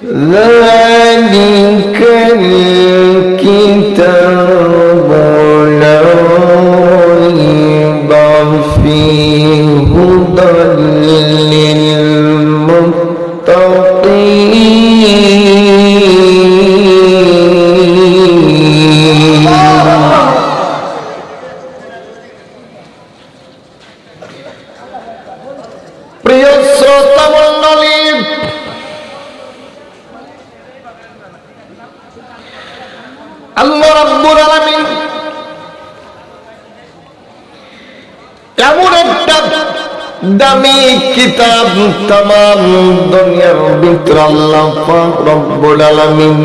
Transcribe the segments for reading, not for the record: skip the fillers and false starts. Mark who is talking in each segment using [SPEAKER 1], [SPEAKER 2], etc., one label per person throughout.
[SPEAKER 1] ذلك الكتاب لا ريب فيه هدى প্রিয় শ্রোতা মণ্ডলী, আল্লাহ রাব্বুল আলামিন এমন একটা দামি কিতাব তামাম দুনিয়ার ভিতর আল্লাহ পাক রব্বুল আলামিন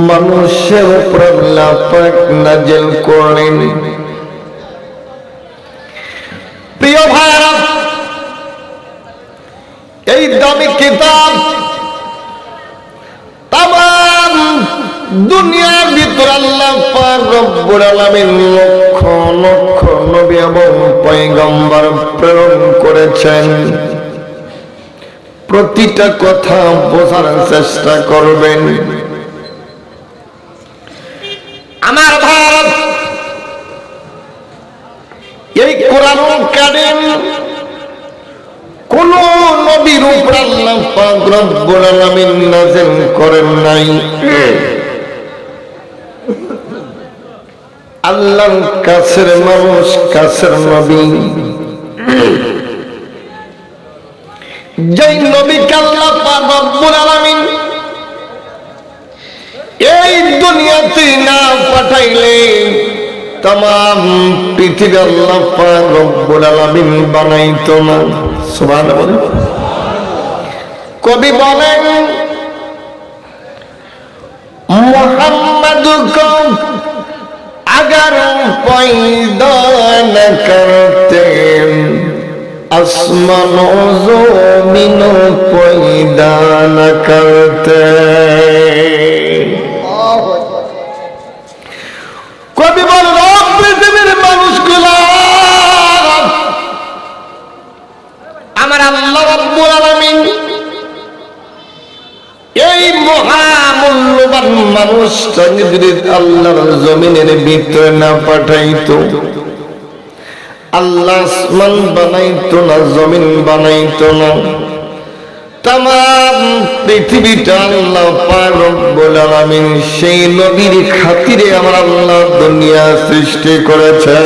[SPEAKER 1] মানুষের উপর আল্লাহ পাক নাযিল করলেন। প্রিয় ভাইরা, এই দামি কিতাব তামাম দুনিয়ার ভিতর আল্লাহ পাক রব্বুল আলামিন লক্ষ লক্ষ নবী এবং পয়গম্বর প্রেরণ করেছেন। প্রতিটা কথা বোঝার চেষ্টা করবেন। আমার ভারত, এই কোরআনুল কারীম কোন নবীর উপর আল্লাহ পাক রব্বুল আলামিন নাযিল করেন নাই। আল্লাহর কাছের মানুষ, কাছের নবী, যেই নবীকে আল্লাহ পাক রব্বুল আলামিন এই দুনিয়াতে না পাঠাইলে तमाम पृथ्वी अल्लाह पाक रब्बुल आलामीन बनाइतो ना। सुबहानाल्लाह। कवि बोलेन मोहम्मद को अगर पैदा न करते आसमान ज़मीन पैदा न करते। कवि बोल পৃথিবীর মানুষগুলো আমার আল্লাহ রাব্বুল আলামিন এই মহামূল্যবান মানুষটাকে যদি আল্লাহর জমিনের ভিতরে না পাঠাইতো, আল্লাহ আসমান বানাইতো না, জমিন বানাইতো না, तमाम पृथ्वीटा अल्लाह पाक रब्बुल आलामीन সেই নবীর খাতিরে আমার আল্লাহ দুনিয়া সৃষ্টি করেছে।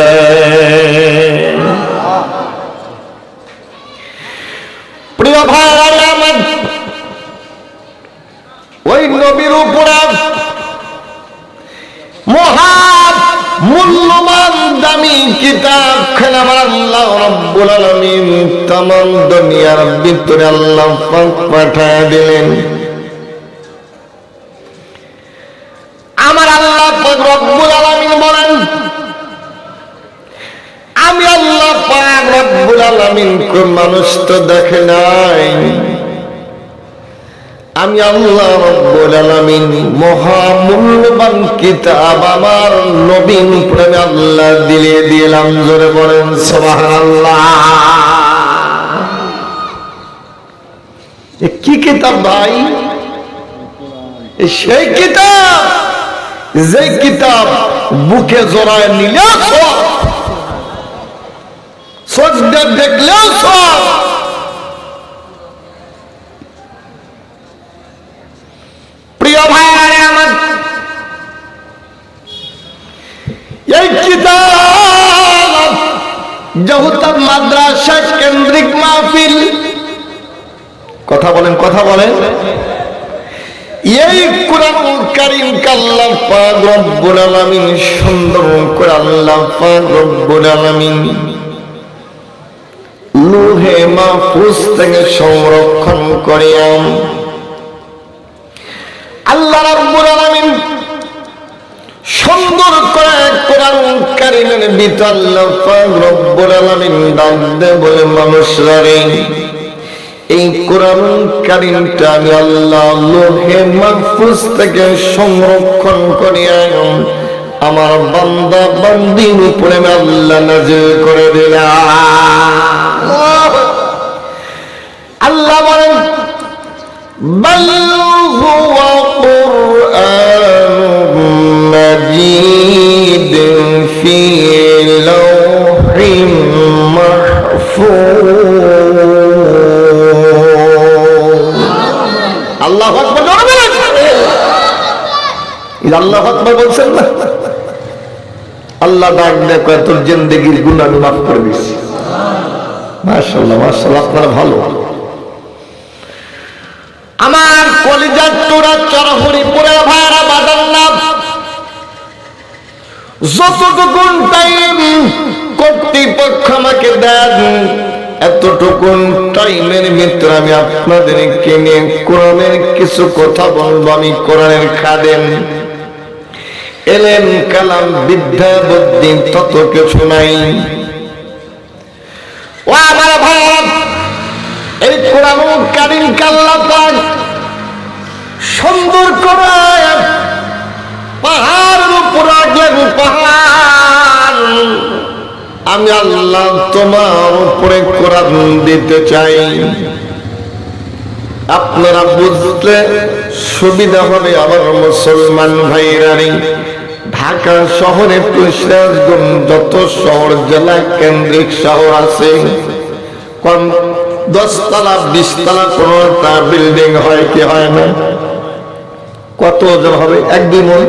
[SPEAKER 1] প্রিয় ভাইরা আমার, ওই নবীর উপরে মহা মূল্যবান দামি কিতাব খানা আমার আল্লাহ রাব্বুল আলামিন तमाम দুনিয়ার ভিতরে আল্লাহ পাক পাঠিয়ে দিলেন। আমার আল্লাহ পাক রব্বুল আলামিন বলেন, আমি আল্লাহ পাক রব্বুল আলামিন কোন মানুষ তো দেখে নাই, আমি আল্লাহ রাব্বুল আলামিন মহামূল্যবান কিতাব আমার নবীর উপরে আল্লাহ দিলে দিলাম। জোরে বলেন সুবহানাল্লাহ। কি কিতাব ভাই? সেই কিতাব, যে কিতাব বুকে জড়ায় নিলেও সব, সজদা দেখলেও সব। প্রিয় ভাইরা আমার, এই কিতাব যেহেতু মাদ্রাসা কেন্দ্রিক মাহফিল, কথা বলেন কথা বলেন, এই কোরআনুল কারীমকে আল্লাহ পাক রব্বুল আলামিন সুন্দর করে আল্লাহ পাক রব্বুল আলামিন লৌহে মাহফুজ থেকে সংরক্ষণ করে আল্লাহ রাব্বুল আলামিন সুন্দর করে কোরআন কারীমের ভিতর আল্লাহ পাক রব্বুল আলামিন ডাক দেয় বলে, মানুষরা রে, এই কোরআন কারীমটা আমি আল্লাহ লৌহে মাহফুজ থেকে সংরক্ষণ করে আমার বান্দা বান্দির উপরে আল্লাহ নাযিল করে দিলাম। আল্লাহ বলেন, বাল আল্লাহু আকবার বলবেন। আল্লাহু আকবার বলছেন না, আল্লাহ ডাক দেখো তোর জিন্দেগির গুনাহ আমি মাফ করে দিচ্ছি। মাশাআল্লাহ মাশাআল্লাহ, আপনারা ভালো। আমার কলিজার তোরা চরহরিপুরের ভাইরা বাদান না, যতটুকু টাইম কর্তৃপক্ষ আমাকে দেন এতটুকু টাইমের ভিতরে আমি আপনাদেরকে নিয়ে কোরআনের কিছু কথা বলবো। আমি কোরআনের খাদেম, এলেম কালাম বিদ্যা বুদ্ধি তত কিছু নাই। ও আমার ভাইরা, এই কোরআন কারীমকে আল্লাহ পাক সুন্দর করে পাহাড়ের উপর রাখলেন। পাহাড় আমি আল্লাহ তোমার উপরে কোরআন দিতে চাই। আপনারা বুঝলে সুবিধা হবে আমার মুসলমান ভাইরানি। ঢাকা শহরে যত শহর জেলা কেন্দ্রিক শহর আছে, 10 তলা 20 তলা কোনটা বিল্ডিং হয় কি হয় না? কত ওজন হবে? 1-2 মণ,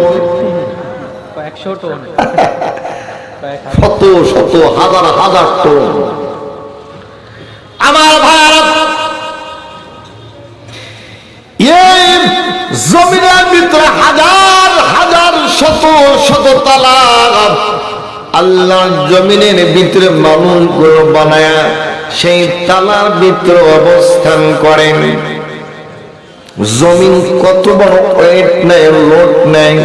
[SPEAKER 1] শত শত হাজার হাজার টন। আমার ভাইরা, এই জমিনের ভিতরে হাজার হাজার শত শত তালা আল্লাহ জমিনের ভিতরে মানুষগুলো বানায় সেই তালার ভিতরে অবস্থান করেন। জমিন কত বড় ওয়েট নেয়, লোড নেয়।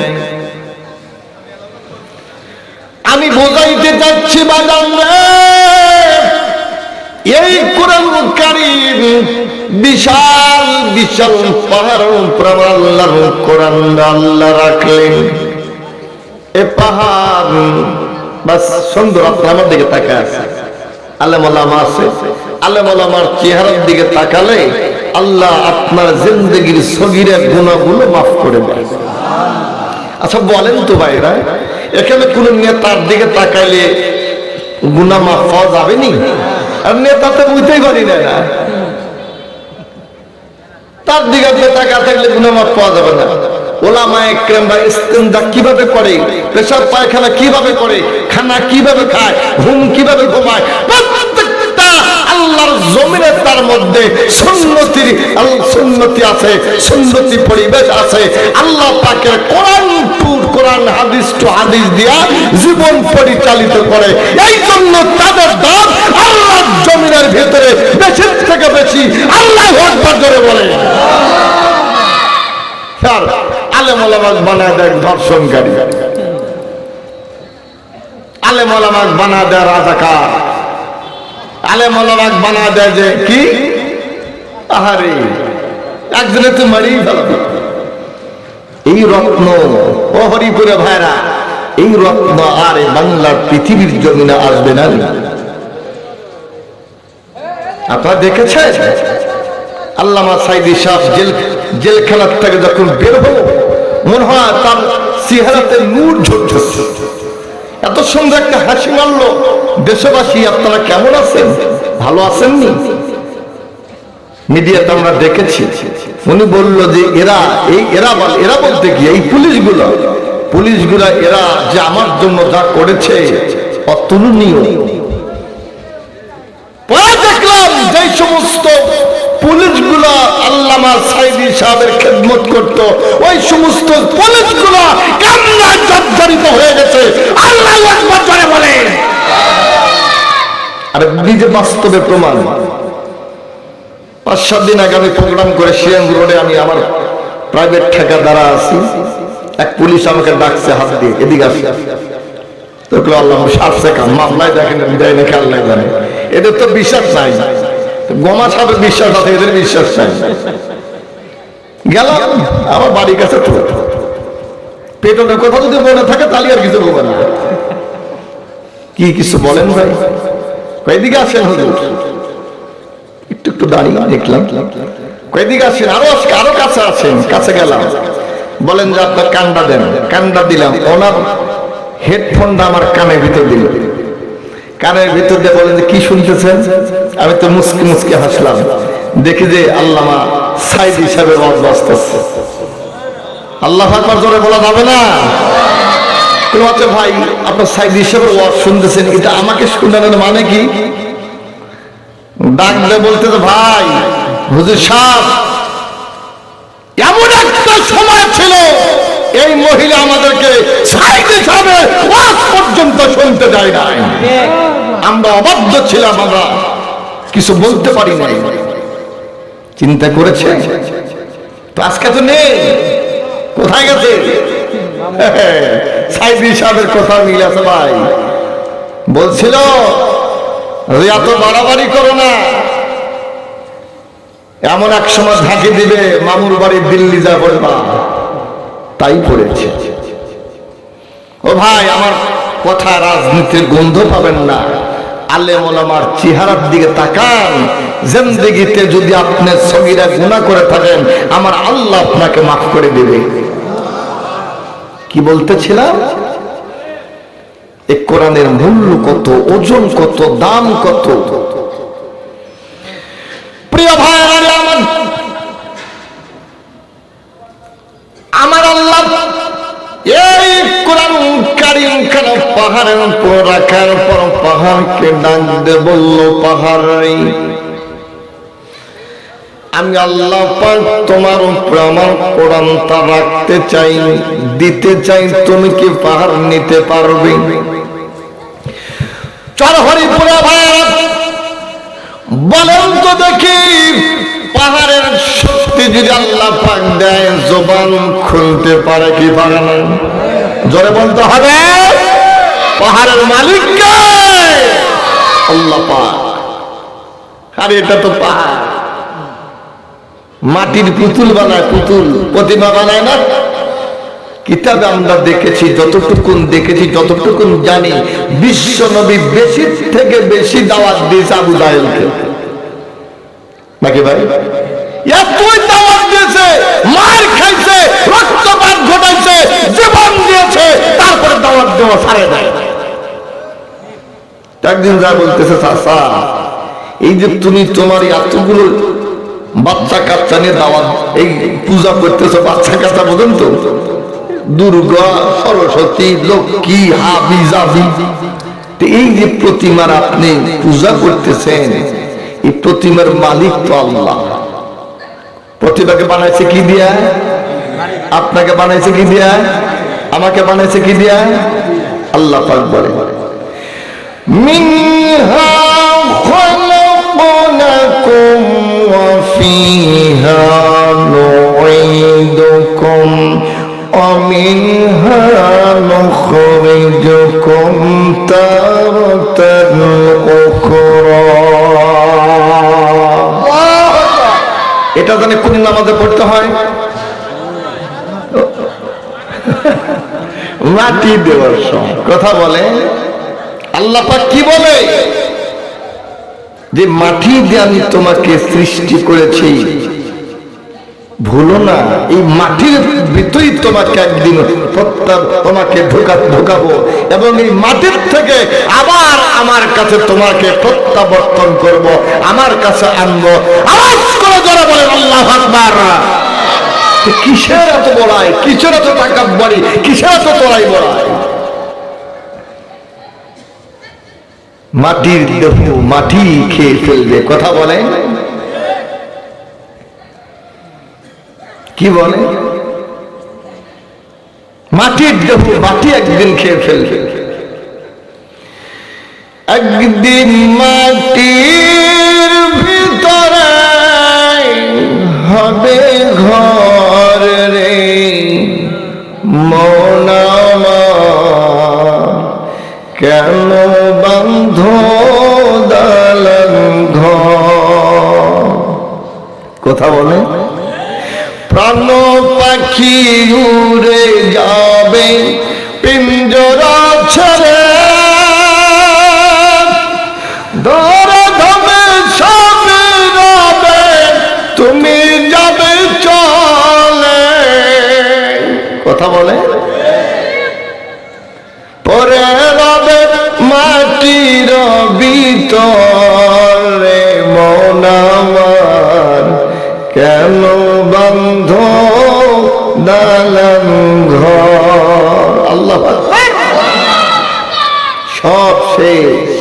[SPEAKER 1] আমি বোঝাইতে চাচ্ছি বাজান রে, এই কোরআন কারীম বিশাল বিশাল পাহাড় উপরে আল্লাহর কোরআন আল্লাহ রাখলেন। এ পাহাড় বাস সুন্দর। আপনি আমার দিকে তাকায় আছে, আলেম ওলামা আছে, আলেম ওলামার চেহারার দিকে তাকালে আল্লাহ আপনার জিন্দেগির সগীরা গুনাহগুলো মাফ করে দেয়। আচ্ছা বলেন তো ভাইরা, এখানে কোন নেতার দিকে তাকাইলে গুনাহ মাফ পাওয়া যাবে নি? আর নেতা তো বুঝতেই পারি না, তার দিকে তাকা থাকলে গুনাহ মাফ পাওয়া যাবে না। ওলামায়ে কেরাম বা ইস্তেনজা কিভাবে করে, পেশাব পায়খানা কিভাবে করে, খানা কিভাবে খায়, ঘুম কিভাবে ঘুমায়, প্রত্যেকটা আল্লাহর জমিনে তার মধ্যে সুন্নতি আছে, সুন্নতি পরিবেশ আছে। আল্লাহ পাকের কোরআন হাদিস টু হাদিস দিয়া জীবন পরিচালিত করে। এই জন্য তাদের দাম আল্লাহর জমিনের ভিতরে বেশি থেকে বেশি আল্লাহু আকবার জোরে বলে। আলেম ওলামা বানায় দেয় ধর্ষণকারী, আলেম ওলামা বানায় দেয় রাজাকার, আলেম ওলামা বানায় দেয় যে কি আহারে একজনে তো মারিয়ে ফেলবে। এই রত্ন ও হরিপুরে ভাইরা, এই রত্ন আর বাংলার পৃথিবীর জমিনে আসবে না। আপনারা দেখেছেন আল্লামা সাইদি সাহেব জেলখানার থেকে যখন বের হলো, মনে হয় তার চেহারাতে নূর ঝরছে। এত সুন্দর একটা হাসি মারলো। দেশবাসী আপনারা কেমন আছেন? ভালো আছেননি? মিডিয়াতে আমরা দেখেছি। উনি বলল যে এরা বলতে কি এই পুলিশগুলা এরা যে আমার জন্য যা করেছে অতুলনীয়। পরে দেখলাম যে সমস্ত পুলিশগুলা আল্লামা সাইদি সাহেবের খেদমত করত, ওই সমস্ত পুলিশগুলা কান্নায় জর্জরিত হয়ে গেছে। আল্লাহু আকবার জোরে বলে। আর নিজে বাস্তবে প্রমাণ। 5-7 দিন আগে আমি প্রোগ্রাম করে শিয়াং রোডে আমি আমার প্রাইভেট ঠিকাদারা আছি, এক পুলিশ আমাকে ডাকছে হাত দিয়ে, এদিকে আসে। তো আল্লাহ আসছে কাম মামলায় দেখেন বিদায় নাকি আল্লাহ জানে। এদের তো বিশ্বাস নাই, গোমা সাহেবের বিশ্বাস আছে, এদের বিশ্বাস নাই। গেলাম আমার বাড়ির কাছে, পেটনের কথা যদি মনে থাকে তাহলে আর কিছু বলবেন না। কি কিছু বলেন ভাই? কয়েকদিকে আসেন হুজুর, একটু একটু দাঁড়িয়ে দেখলাম। কয়েকদিকে আসেন, আরো কাছে আছেন। কাছে গেলাম, বলেন যে আপনার কানটা দেন। কানটা দিলাম, ওনার হেডফোনটা আমার কানের ভিতর দিল। কানের ভিতর দিয়ে বলেন যে কি শুনতেছেন? আমি তো মুসকি মুসকি হাসলাম। দেখি যে আল্লামা সাইদ হিসাবে ওয়াজ বাজতেছে। আল্লাহু আকবার জোরে বলা যাবে না? কেউ আছে ভাই আপনার সাইদ হিসাবে ওয়াজ শুনতেছেন, এটা আমাকে শুনানোর মানে কি? ডাক দিয়ে বলতেছে ভাই হুজুর সাহেব, এমন একটা সময় ছিল এই মহিলা আমাদেরকে সাইদ হিসাবে ওয়াজ পর্যন্ত শুনতে দেয় নাই, আমরা অবাধ্য ছিলাম, আমরা কিছু বলতে পারি নাই। চিন্তা করেছে তো আজকে তো নেই, কোথায় গেছে? সাইদি সাহেবের কথা মিল আছে ভাই, বলছিল এত বাড়াবাড়ি করো না, এমন এক সময় ঝাঁকি দিবে মামুর বাড়ি দিল্লি যা বলবা তাই পড়েছে। ও ভাই আমার কথা রাজনীতির গন্ধ পাবেন না, আলেম ওলামার চেহারার দিকে তাকান। জিন্দেগিতে যদি আপনি সগীরা গুনাহ করে থাকেন আমার আল্লাহ আপনাকে মাফ করে দেবে। কি বলতেছিলাম? এই কোরআনের মূল্য কত, ওজন কত, দাম কত। প্রিয় ভাইরা আমার আল্লাহ এই কোরআন কারীম কেন পাহাড়ের উপর রাখার পর পাহাড়কে ডাক দিয়ে বলল, পাহাড় আমি আল্লাহ পাক তোমার উপর আমার কোরআনটা রাখতে চাই, দিতে চাই, তুমি কি পাহাড় নিতে পারবে? চরহরিপুরা ভাইরা বলেন তো দেখি, পাহাড়ের শক্তি যদি আল্লাহ পাক দেয় জবান খুলতে পারে কি পারে না? জোরে বলতে হবে, পাহাড়ের মালিক কে? আল্লাহ পাক। আর এটা তো পাহাড়, মাটির পুতুল বানায়, পুতুল প্রতিমা বানায় না? কিতাবে আমরা দেখেছি, যতটুকুন দেখেছি, যতটুকুন জানি, বিশ্ব নবী বেশি থেকে বেশি দাওয়াত দিয়েছে আবু জাহেলকে, নাকি ভাই? এতই দাওয়াত দিয়েছে, মার খাইছে, রক্তপাত ঘটাইছে, জীবন দিয়েছে, তারপরে দাওয়াত দেওয়া ছাড়ে নাই। একদিন যা বলতেছে, চাচা এই যে তুমি তোমার এতগুলো বাচ্চা কাচ্চা নিয়ে দাওয়াত এই পূজা করতেছো, বাচ্চা কাচ্চা বোঝেন তো, দুর্গা, সরস্বতী, লক্ষ্মী, হাবি জাবি, এই যে প্রতিমার আপনি পূজা করতেছেন, এই প্রতিমার মালিক তো আল্লাহ। প্রতিমাকে বানাইছে কি দিয়া? আপনাকে বানাইছে কি দিয়া? আমাকে বানাইছে কি দিয়া? আল্লাহ পাক বলে, মিনহা খালাকনাকুম ওয়া ফিহা নুঈদুকুম ওয়া মিনহা নুখরিজুকুম তারাতান উখরা। এটা জানে কোন নামাজে পড়তে হয়? মাটি দেওয়ার সময়। কথা বলে আল্লাহ পাক কি বলে? যে মাটি দিয়ে আমি তোমাকে সৃষ্টি করেছি, ভুলো না এই মাটির ভিতরেই তোমাকে একদিন তোমাকে ঢোকাবো এবং এই মাটির থেকে আবার আমার কাছে তোমাকে প্রত্যাবর্তন করব, আমার কাছে আনবো। আওয়াজ করে যারা বলেন আল্লাহু আকবার। কিসের এত বড়াই, কিসের এত তাকাব্বুরি, কিসের এত তোরাই বড়াই? মাটির দেহ মাটি খেয়ে ফেলবে। কথা বলে কি বলে? মাটির দেহ মাটি একদিন খেয়ে ফেলবে। একদিন মাটির ভিতরে হবে ঘর রে মনামা, কেন বন্ধ দালান ঘর? কথা বলে প্রাণ পাখি উড়ে যাবে পিঞ্জরা ছেড়ে, ধরে ধরে সব রবে তুমি যাবে চলে। কথা বলে পরে রবে মাটির ভিতরে মন আমার, কেন বন্ধ দালান ঘর। আল্লাহ সব শেষ।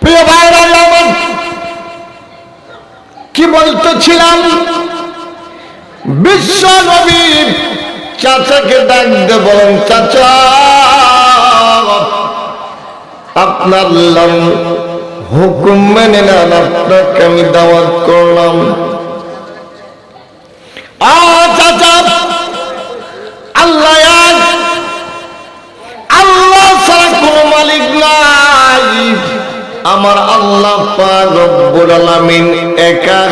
[SPEAKER 1] প্রিয় ভাইরা আমার, কি বলতেছিলাম, বিশ্ব নবী চাচাকে ডাকতে বলেন, চাচা আপনার হুকুম মেনে নেন, আপনাকে আমি দাওয়াত করলাম। চাচা আল্লাহ এক, আল্লাহ ছাড়া কোনো মালিক নাই, আমার আল্লাহ পাক রব্বুল আলামিন একা,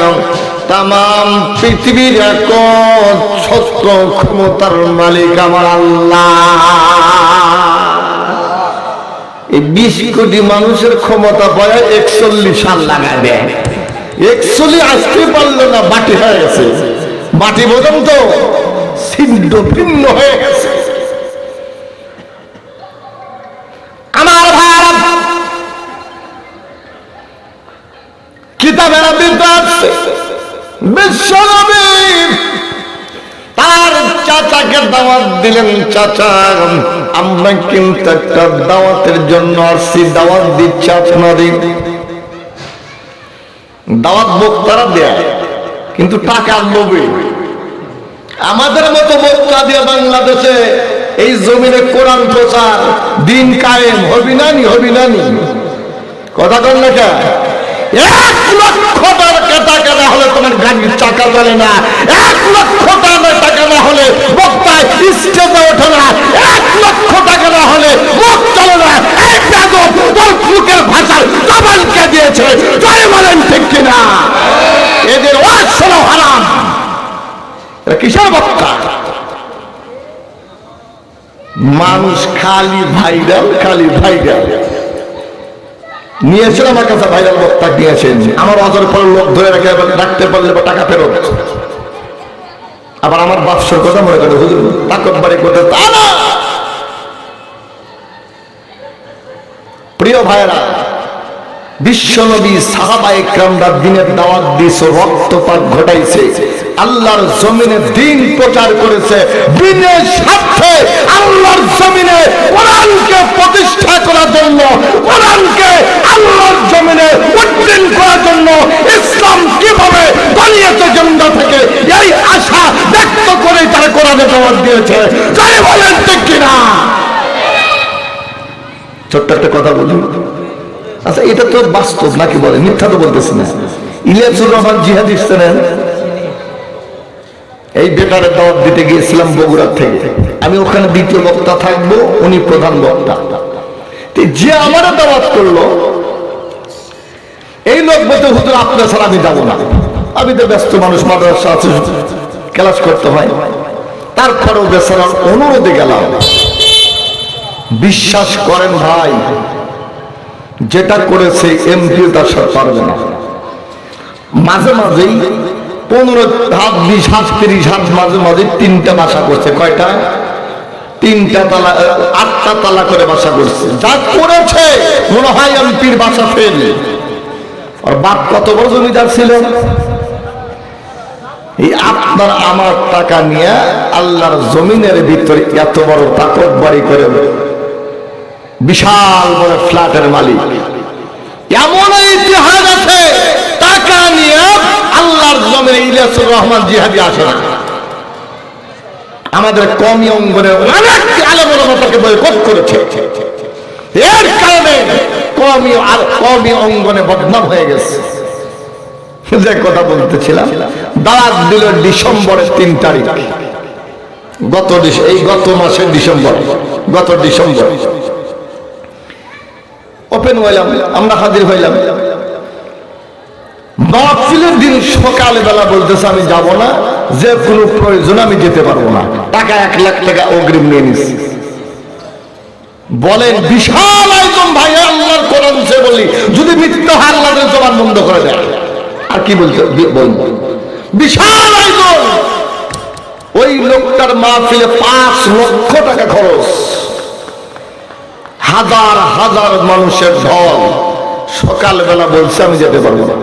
[SPEAKER 1] তামাম পৃথিবীর এক ছত্র ক্ষমতার মালিক আমার আল্লাহ। এই 20 কোটি মানুষের ক্ষমতা পায় 41 সাল লাগায় দেয়। 41 আসতে পারলো না, বাটি হয়ে গেছে, বাটি পর্যন্ত ছিন্ন ভিন্ন হয়ে গেছে। আমার ভাইরা, কিতাবের ভিতরে আছে বিশ্ব নবী তার চাচাকে দাওয়াত দিলেন, চাচা আমরা কিন্তু একটা দাওয়াতের জন্য আসছি, দাওয়াত দিচ্ছে আপনাদের। দাওয়াত বক্তারা দেয় কিন্তু টাকার লোভে। আমাদের মতো বক্তা দিয়ে বাংলাদেশে এই জমিনে কোরআন প্রচার দিন কায়েম হবি নানি, হবি নানি, কথা কর না কে? 1 লক্ষ টাকা না হলে তোমার গাড়ির চাকা চলে না, 1 লক্ষ টাকা না হলে বক্তায় স্টেজে ওঠে না, 1 লক্ষ টাকা না হলে মুখ চলে না। এই বেদব তোর মুখের ভাষার জবানকে দিয়েছে, জয় বলেন ঠিক কিনা? এদের ওয়াজ শোনা হারাম। এরা কিসের বক্তা? মানুষ খালি ভাইরাল, খালি ভাইরাল নিয়েছিল আমার কাছে, ভাইরাল বক্তা নিয়েছেন, আমার অজর পর লোক ধরে রেখে রাখতে পারলে টাকা ফেরত। আবার আমার বাপসর কথা মনে করে হুজুর তাকববাড়ি করতে, তা না। প্রিয় ভাইরা, বিশ্বনবী সাহাবায়ে কেরামরা দ্বীনের দাওয়াত দিয়েছে, রক্তপাত ঘটাইছে, আল্লাহর জমিনে দ্বীন প্রচার করেছে, বিনা স্বার্থে আল্লাহর জমিনে কোরআনকে প্রতিষ্ঠা করার জন্য, কোরআনকে আল্লাহর জমিনে উদ্দিন করার জন্য, ইসলাম কিভাবে দুনিয়াতে জন্ম থেকে এই আশা ব্যক্ত করে তারা কোরআনে দাওয়াত দিয়েছে। তাই বলেন ঠিক কিনা? ছোট্ট একটা কথা বলি, আচ্ছা এটা তো বাস্তব নাকি বলে, মিথ্যা তো বলতেছি না। ইলিয়াসুর রহমান জিহাদিস ছিলেন, এই বেটারের দাওয়াত দিতে গিয়েছিলাম বগুড়া থেকে, আমি ওখানে দ্বিতীয় বক্তা থাকবো, উনি প্রধান বক্তা। যে আমার দাওয়াত করলো এই লোক বলতে, হুজুর আপনার ছাড়া আমি যাবো না, আমি তো ব্যস্ত মানুষ, মাদ্রাসা আছে, ক্লাস করতে হয়। তারপরেও বেচারার অনুরোধে গেলাম। বিশ্বাস করেন ভাই, যেটা করেছে এমপি তার সাথে পারবে না। মাঝে মাঝেই 15 হাত 20 হাত 30 হাত মাঝে মাঝে 3টা বাসা করছে। কয়টা? 3টা তালা, 8টা তালা করে বাসা করছে। যা করেছে মনে হয় এমপির বাসা ফেল। আর বাপ কত বড় জমিদার ছিল। এই আপনার আমার টাকা নিয়ে আল্লাহর জমিনের ভিতরে এত বড় তাকববাড়ি করে বিশাল বড় ফ্ল্যাটের মালিক। এমন ইতিহাস আছে, টাকা নিয়ে আল্লাহর জমিনে ইলিয়াসুর রহমান জিহাদি আসে না। আমাদের কমি অঙ্গনে অনেক আলেম ওলামাকে বয়কট করেছে, এর কারণে কমি অঙ্গনে বদনাম হয়ে গেছে। যে কথা বলতেছিলাম, দাওয়াত দিল ডিসেম্বরের 3 তারিখ, গত মাসের ডিসেম্বর, গত ডিসেম্বর ওপেন হইলাম, আমরা হাজির হইলাম। মাহফিলের দিন সকালে বেলা বলতেছে আমি যাব না, যে কোনো প্রয়োজন আমি যেতে পারবো না, টাকা 1 লাখ টাকা অগ্রিম নিয়ে নিচ্ছি। বলেন বিশাল আয়োজন ভাই, আল্লাহর কোরআন সে বলি, যদি মিথ্যা হয় আল্লাহর জবান বন্ধ করে দেয়। আর কি বলতে বলবো, বিশাল আয়োজন। ওই লোকটার মাহফিলে 5 লক্ষ টাকা খরচ, হাজার হাজার মানুষের ঢল। সকালবেলা বলছে আমি যেতে পারবো না।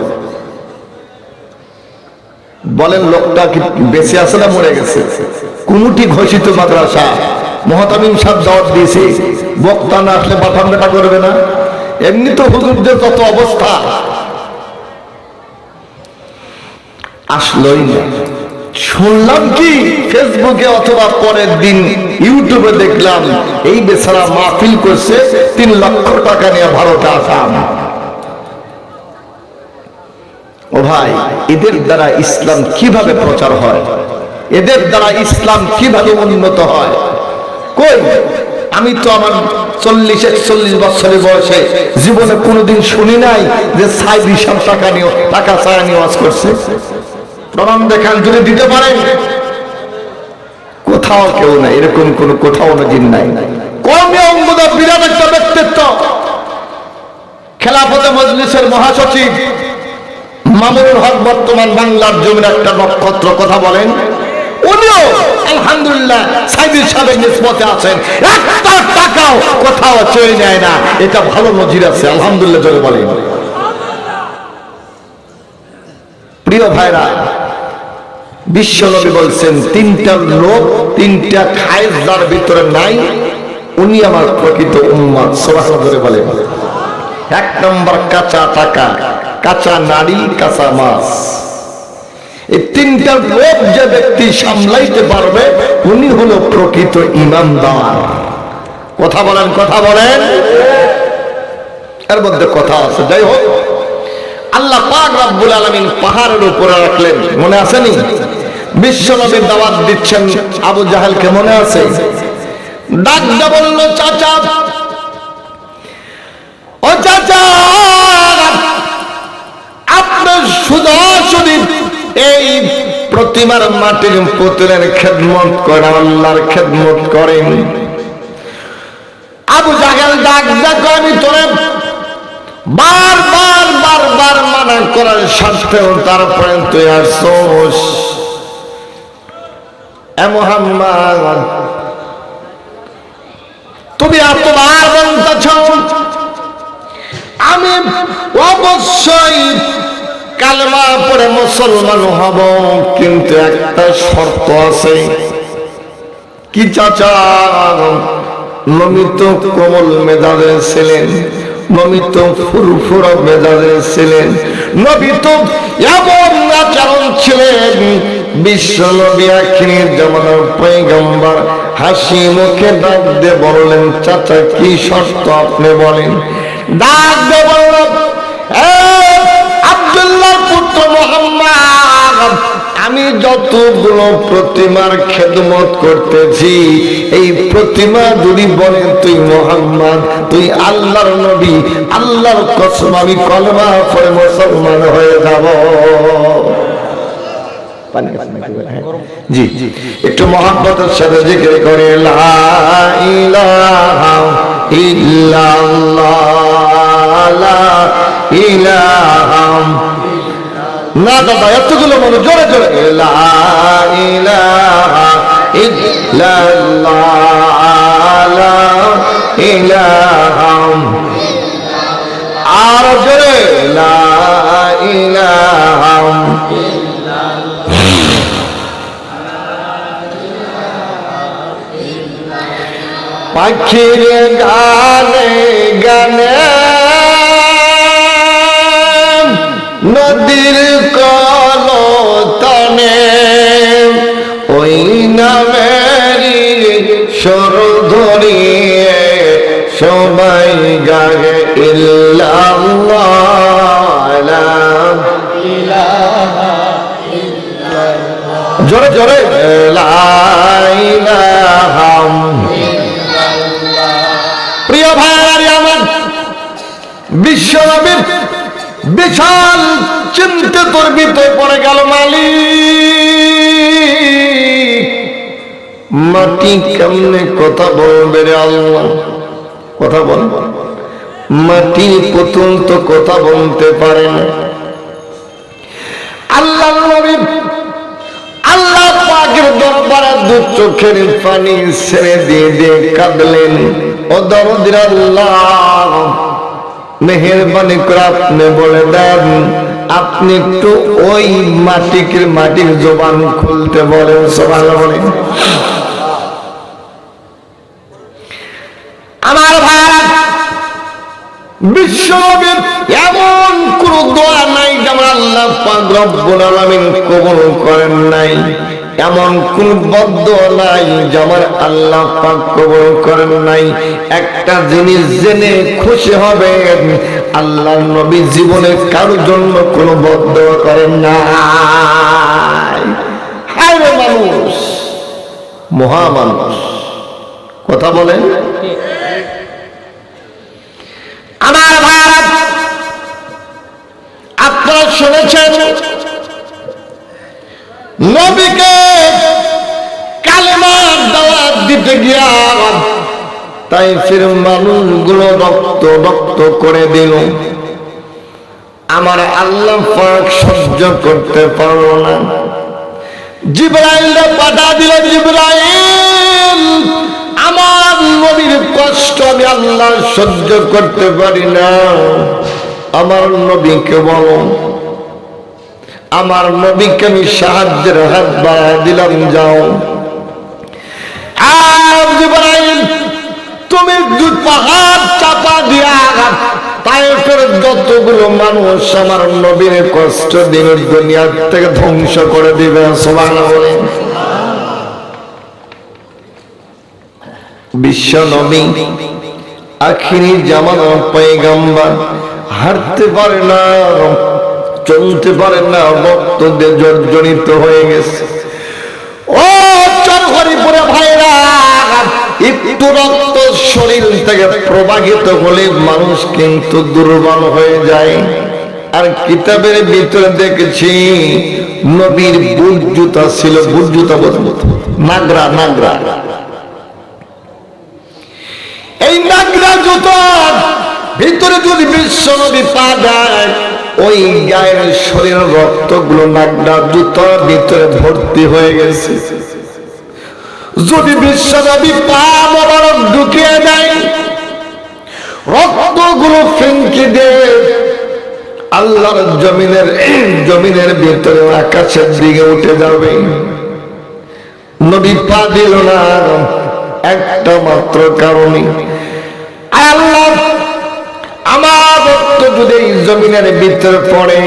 [SPEAKER 1] বলেন লোকটা কি বেঁচে আছে না মরে গেছে? কুমুটি ঘোষিত মাদ্রাসা, মহতামিম সাহেব দাওয়াত দিয়েছে, বক্তা না আসলে বাটাম বেটা করবে না। এমনি তো হুজুরদের তত অবস্থা, আসলোই না। শুনলাম কি ফেসবুকে অথবা পরের দিন ইউটিউবে দেখলাম এই বেচারা মাহফিল করছে 3 লক্ষ টাকা নিয়ে ভারতে আসাম। ও ভাই, এদের দ্বারা ইসলাম কিভাবে প্রচার হয়? এদের দ্বারা ইসলাম কিভাবে উন্নত হয়? কই, আমি তো আমার 40-41 বছরের বয়সে জীবনে কোনোদিন শুনি নাই যে 5 টাকা নিয়ে টাকা চায় নিয়ে ওয়াজ করছে। প্রমাণ দেখান যদি দিতে পারেন। কোথাও কেউ নাই, এরকম কোন কোথাও নজির নাই। কওমি অঙ্গদা বিরাট একটা ব্যক্তিত্ব, খেলাফতে মজলিসের মহাসচিব মামুনুল হক বর্তমান বাংলার জমির একটা নক্ষত্র, কথা বলেন। উনিও আলহামদুলিল্লাহ সাইদুল সাহেবের নিসবতে আছেন, একটা টাকাও কোথাও চেয়ে নেয় না। এটা ভালো নজির আছে, আলহামদুলিল্লাহ জোরে বলেন। প্রিয় ভাইরা, বিশ্ব নবী বলছেন 3টা লোক 3টা খায়েশ যার ভিতরে নাই, উনি আমার প্রকৃত উম্মত। সুবহানাল্লাহ জোরে বলেন। 1 নম্বর কাঁচা টাকা, কাঁচা নারী, কাঁচা মাছ। এই 3টা লোক যে ব্যক্তি সামলাইতে পারবে উনি হলো প্রকৃত ইমানদার। কথা বলেন, কথা বলেন। এর মধ্যে কথা আছে। যাই হোক, আল্লাহ পাক রব্বুল আলামিন পাহাড়ের উপরে রাখলেন, মনে আছে নি? বিশ্ব নবী দাওয়াত দিচ্ছেন আবু জাহেলকে, মনে আছে? ডাক দিয়ে বলল, চাচা, ও চাচা, আপনি সোজাসুজি এই প্রতিমার মাটির পুতুলের খেদমত করেন, আল্লাহর খেদমত করেন। আবু জাহেল ডাক দিয়ে, আমি তোরে বারবার মানা করার সত্ত্বেও তারপরে তুই আসছোস। এ মুহাম্মদ, তুমি এতবার বলতেছ আমি অবশ্যই কালেমা পড়ে মুসলমান হব, কিন্তু একটা শর্ত আছে। কি চাচা? নবী তো কোমল মেজাজের ছিলেন, নবী তো ফুরফুরা মেজাজের ছিলেন, নবী তো এমন আচরণ ছিলেন, বিশ্ব নবী আখিরের জামানার পয়গম্বর হাসি মুখে ডাক দিয়ে বললেন, চাচা কি শর্ত আপনি বলেন। ডাক দিয়ে বললেন, আব্দুল্লাহর পুত্র মুহাম্মদ, আমি যতগুলো প্রতিমার খেদমত করতেছি, এই প্রতিমা যদি বলে তুই মুহাম্মদ, তুই আল্লাহর নবী, আল্লাহর কসম আমি কলেমা পড়ে মুসলমান হয়ে যাব। জি, একটু মহব্বতের সাথে জিকির করে, লা ইলাহা ইল্লাল্লাহ, লা ইলাহা। না দাদা, এতগুলো মনে জোরে জোরে, লা ইলাহা ইল্লাল্লাহ, লা ইলাহা। আর জোরে, লা ইলাহা। পাখির গানে গানে, নদীর কলতানে, ওই নামেরই স্বর ধরিয়ে সবাই গায়ে ইল্লাল্লাহ, জোরে জোরে, লা ইলাহা। প্রিয় ভাই আমার, বিশ্ব নবীর বিশাল চিন্তিতর ভিতরে পড়ে গেল, মালিক মাটি কেমনে কথা বলবে রে আল্লাহ? কথা বল, মাটি পুতুল তো কথা বলতে পারে না। আল্লাহ নবী আল্লাহ পাকের দরবারে 2 চোখের পানি ছেড়ে দিয়ে দিয়ে কাঁদলেন, ও দরদির আল্লাহ, মেহেরবানি করে আপনি বলে দেন আপনি একটু ওই মাটির জবান খুলতে বলেন, সুবহানাল্লাহ বলেন। আমার ভাইরা, বিশ্বনবীর এমন কোন দোয়া নাই যেমন আল্লাহ পাক রব্বুল আলামিন কবুল করেন নাই, এমন কোন বদদোয়া নাই যেমন আল্লাহ পাক কবুল করেন নাই। একটা জিনিস জেনে খুশি হবেন, আল্লাহর নবী জীবনে কারোর জন্য কোনো বদদোয়া করেন নাই। হায় রে মানুষ, মহামানুষ, কথা বলেন। আমার ভাইরা, আপনারা শুনেছেন নবীকে কালেমার দাওয়াত দিতে গিয়া তাইফের মানুষগুলো রক্ত করে দিল। আমার আল্লাহ পাক সহ্য করতে পারল না, জিবরাইল পাঠা দিল। জিবরাইল, আমার নবীর কষ্ট আমি আল্লাহ সহ্য করতে পারি না, আমার নবীকে বলো। আমার নবীকে আমি সাহায্যের হাত বাড়ায় দিলাম, যাও। আর জিবরাইল, তুমি দুই পাহাড় চাপা দিয়া তায়েফের যতগুলো মানুষ আমার নবীর কষ্ট দিন দুনিয়া থেকে ধ্বংস করে দিবে, সুবহানাল্লাহ বলেন। বিশ্ব নবী, আখিরি জামানার পয়গম্বর, হাঁটতে পারে না, চলতে পারে না, রক্ত দিয়ে জর্জরিত হয়ে গেছে। ও চরহরিপুরে ভাইরা, একটু রক্ত শরীর থেকে প্রবাহিত হলে মানুষ কিন্তু দুর্বল হয়ে যায়। আর কিতাবের ভিতরে দেখেছি নবীর বুট জুতা ছিল, বুট জুতা নাগরা। এই নাগরা জুতার ভিতরে যদি বিশ্ব নবী পা দেয়, ওই গায়ের শরীরের রক্তগুলো নাগরা জুতার ভিতরে ভর্তি হয়ে গেছে। যদি বিশ্ব নবী পা মোবারক ঢুকিয়ে দেয়, রক্তগুলো ফেঙ্কে দেয় আল্লাহর জমিনের ভিতরে আকাশের দিকে উঠে যাবে। নবী পা দিল না একটা মাত্র কারণে, আল্লাহ আমার রক্ত যদি এই জমিনের ভিতরে পড়ে,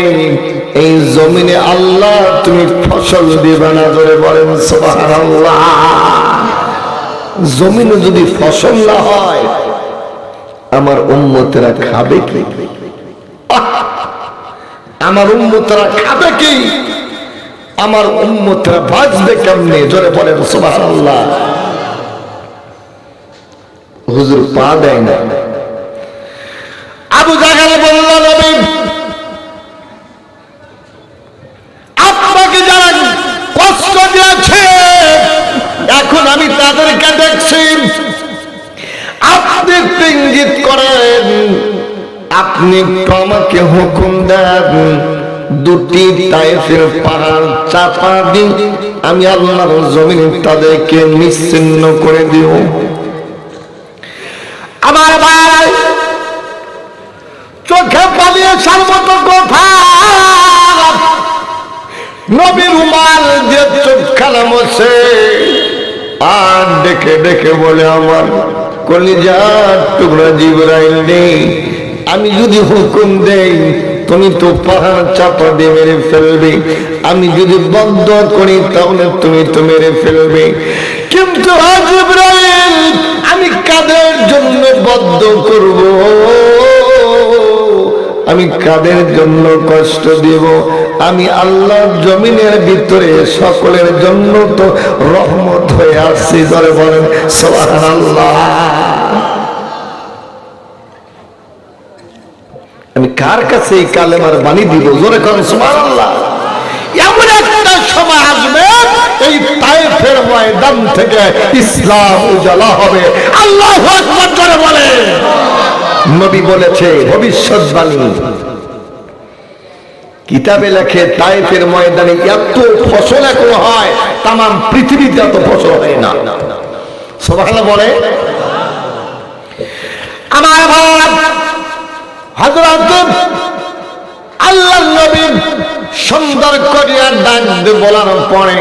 [SPEAKER 1] এই জমিনে আল্লাহ তুমি ফসল দিবে না, ধরে বলেন সুবহানাল্লাহ। জমিনে যদি ফসল না হয় আমার উম্মতেরা খাবে কি? আমার উম্মতেরা খাবে কি? আমার উম্মতেরা বাঁচবে কেমনে, জোরে বলেন সুবহানাল্লাহ। হুজুর পা দেয় না। আবু জাহেল বলল, নবী আপনাকে যারা কষ্ট দিয়েছে এখন আমি তাদেরকে দেখছি, আপনি একটু ইঙ্গিত করেন, আপনি একটু আমাকে হুকুম দেন, দুটি তায়েফের পাহাড় চাপা দিন, আমি আল্লাহর জমিনে তাদেরকে নিশ্চিহ্ন করে দিব। আমার ভাই, চোখে পালিয়ে সার্বত কথা, নবীর রুমাল দিয়ে চোখ খানা মশে আর ডেকে বলে, আমার কলিজার টুকরা জিবরাইল নেই, আমি যদি হুকুম দেই তুমি তো পাহাড় চাপা দিয়ে মেরে ফেলবে, আমি যদি বন্ধ করি তাহলে তুমি তো মেরে ফেলবে। কিন্তু জিবরাইল, আমি কাদের জন্য বদ্ধ করব, আমি কাদের জন্য কষ্ট দেব? আমি আল্লাহর জমিনের ভিতরে সকলের জন্য তো রহমত হয়ে আসছি, ধরে বলেন সুবহানাল্লাহ। আমি কার কাছে এই কালেমার বাণী দিব, জোরে করেন সুবহানাল্লাহ। এমন একটা সময় আসবে এই তায়েফের ময়দান থেকে ইসলাম উজালা হবে, আল্লাহু আকবার জোরে বলেন। নবী বলেছে ভবিষ্যৎবাণী, কিতাবে লেখে তায়েফের ময়দানে এত ফসল এখন হয়, তাম পৃথিবীতে এত ফসল হয় না। সুবহানাল্লাহ বলে। আমার ভাই, হযরত আল্লাহর নবী সুন্দর করিয়া ডাক দিয়ে বলার পরে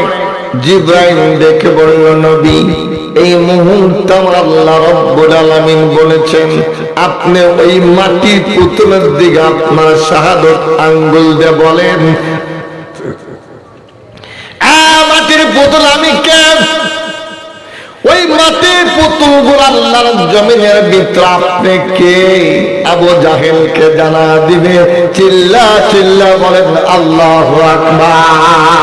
[SPEAKER 1] জিবরাইল দেখে বলল, নবী এই মুহূর্তে আমার আল্লাহ রাব্বুল আলামিন বলেছেন আপনি ওই মাটির পুতুলের দিকে আপনার শাহাদত আঙ্গুল দিয়ে বলেন, মাটির পুতুল আমি কে? ওই মাটির পুতুলগুলো আল্লাহর জমিনের ভিতর আপনি কে? আবু জাহেলকে জানা দিবে। চিল্লা চিল্লা বলেন আল্লাহু আকবার।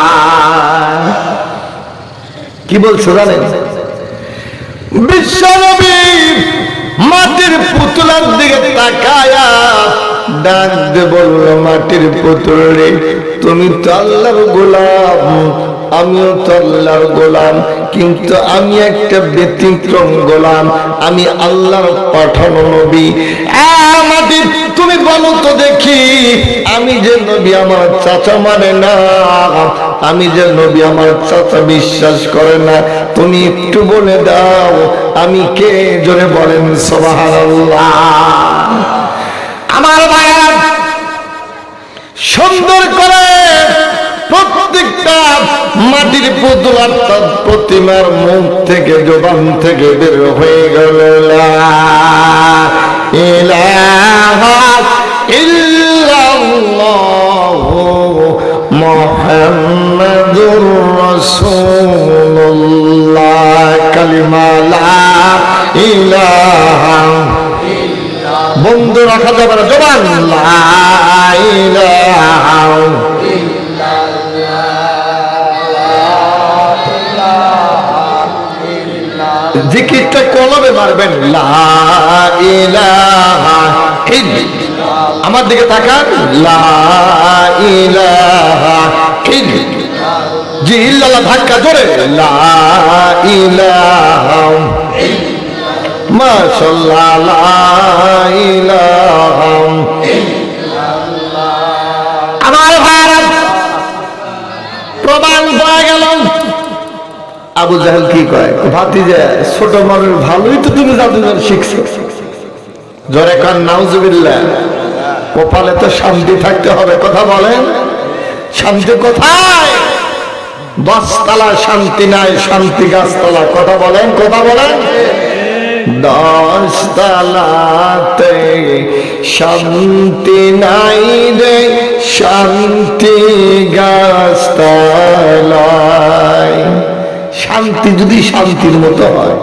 [SPEAKER 1] কি বলছো জানেন? বিশ্বনবী মাটির পুতুলের দিকে তাকায়া ডাক দিয়ে বলল, মাটির পুতুল রে, তুমি তো আল্লাহর গোলাম, আমিও তো আল্লাহর গোলাম, কিন্তু আমি একটা ব্যতিক্রম গোলাম, আমি আল্লাহর পাঠানো নবী। মাটি তুমি বলো তো দেখি, আমি যে নবী আমার চাচা মানে না, আমি যে নবী আমার চাচা বিশ্বাস করে না, তুমি একটু বলে দাও আমি কে? জোরে বলেন সুবহানাল্লাহ। আমার ভাইরা সুন্দর করে প্রত্যেকটা মাটির পুতুল অর্থাৎ প্রতিমার মুখ থেকে জবান থেকে বের হয়ে গেল লা ইলাহা ইল্লাল্লাহু মুহাম্মাদুর রাসূলুল্লাহ। কালিমা লা ইলাহা বন্ধ রাখা যাবে না, জবান লা ইলাহা জিকিরটা কলবে মারবেন, লা ইলাহা ইল্লাল্লাহ। আমার দিকে তাকান, লা ইলাহা ইল্লাল্লাহ। জি ইল্লাল্লাহ ধাক্কা জোরে, লা ইলাহা মাশাআল্লাহ, লা ইলাহা ইল্লাল্লাহ। আমার ভারত প্রমাণ হয়ে গেল। আবু জাহেল কি কয়, ভাতিজা ছোট মানুষ ভালোই তো তুমি জাদুঘর শিখছো। জোরে কান নাউজুবিল্লাহ। কপালে তো শান্তি থাকতে হবে, কথা বলেন। শান্তি কোথায়? 10 তলা শান্তি নাই, শান্তি গাছতলা, কথা বলেন, কথা বলেন। 10 তলাতে শান্তি নাই রে, শান্তি গাছতলায়। শান্তি যদি শান্তির মতো হয়,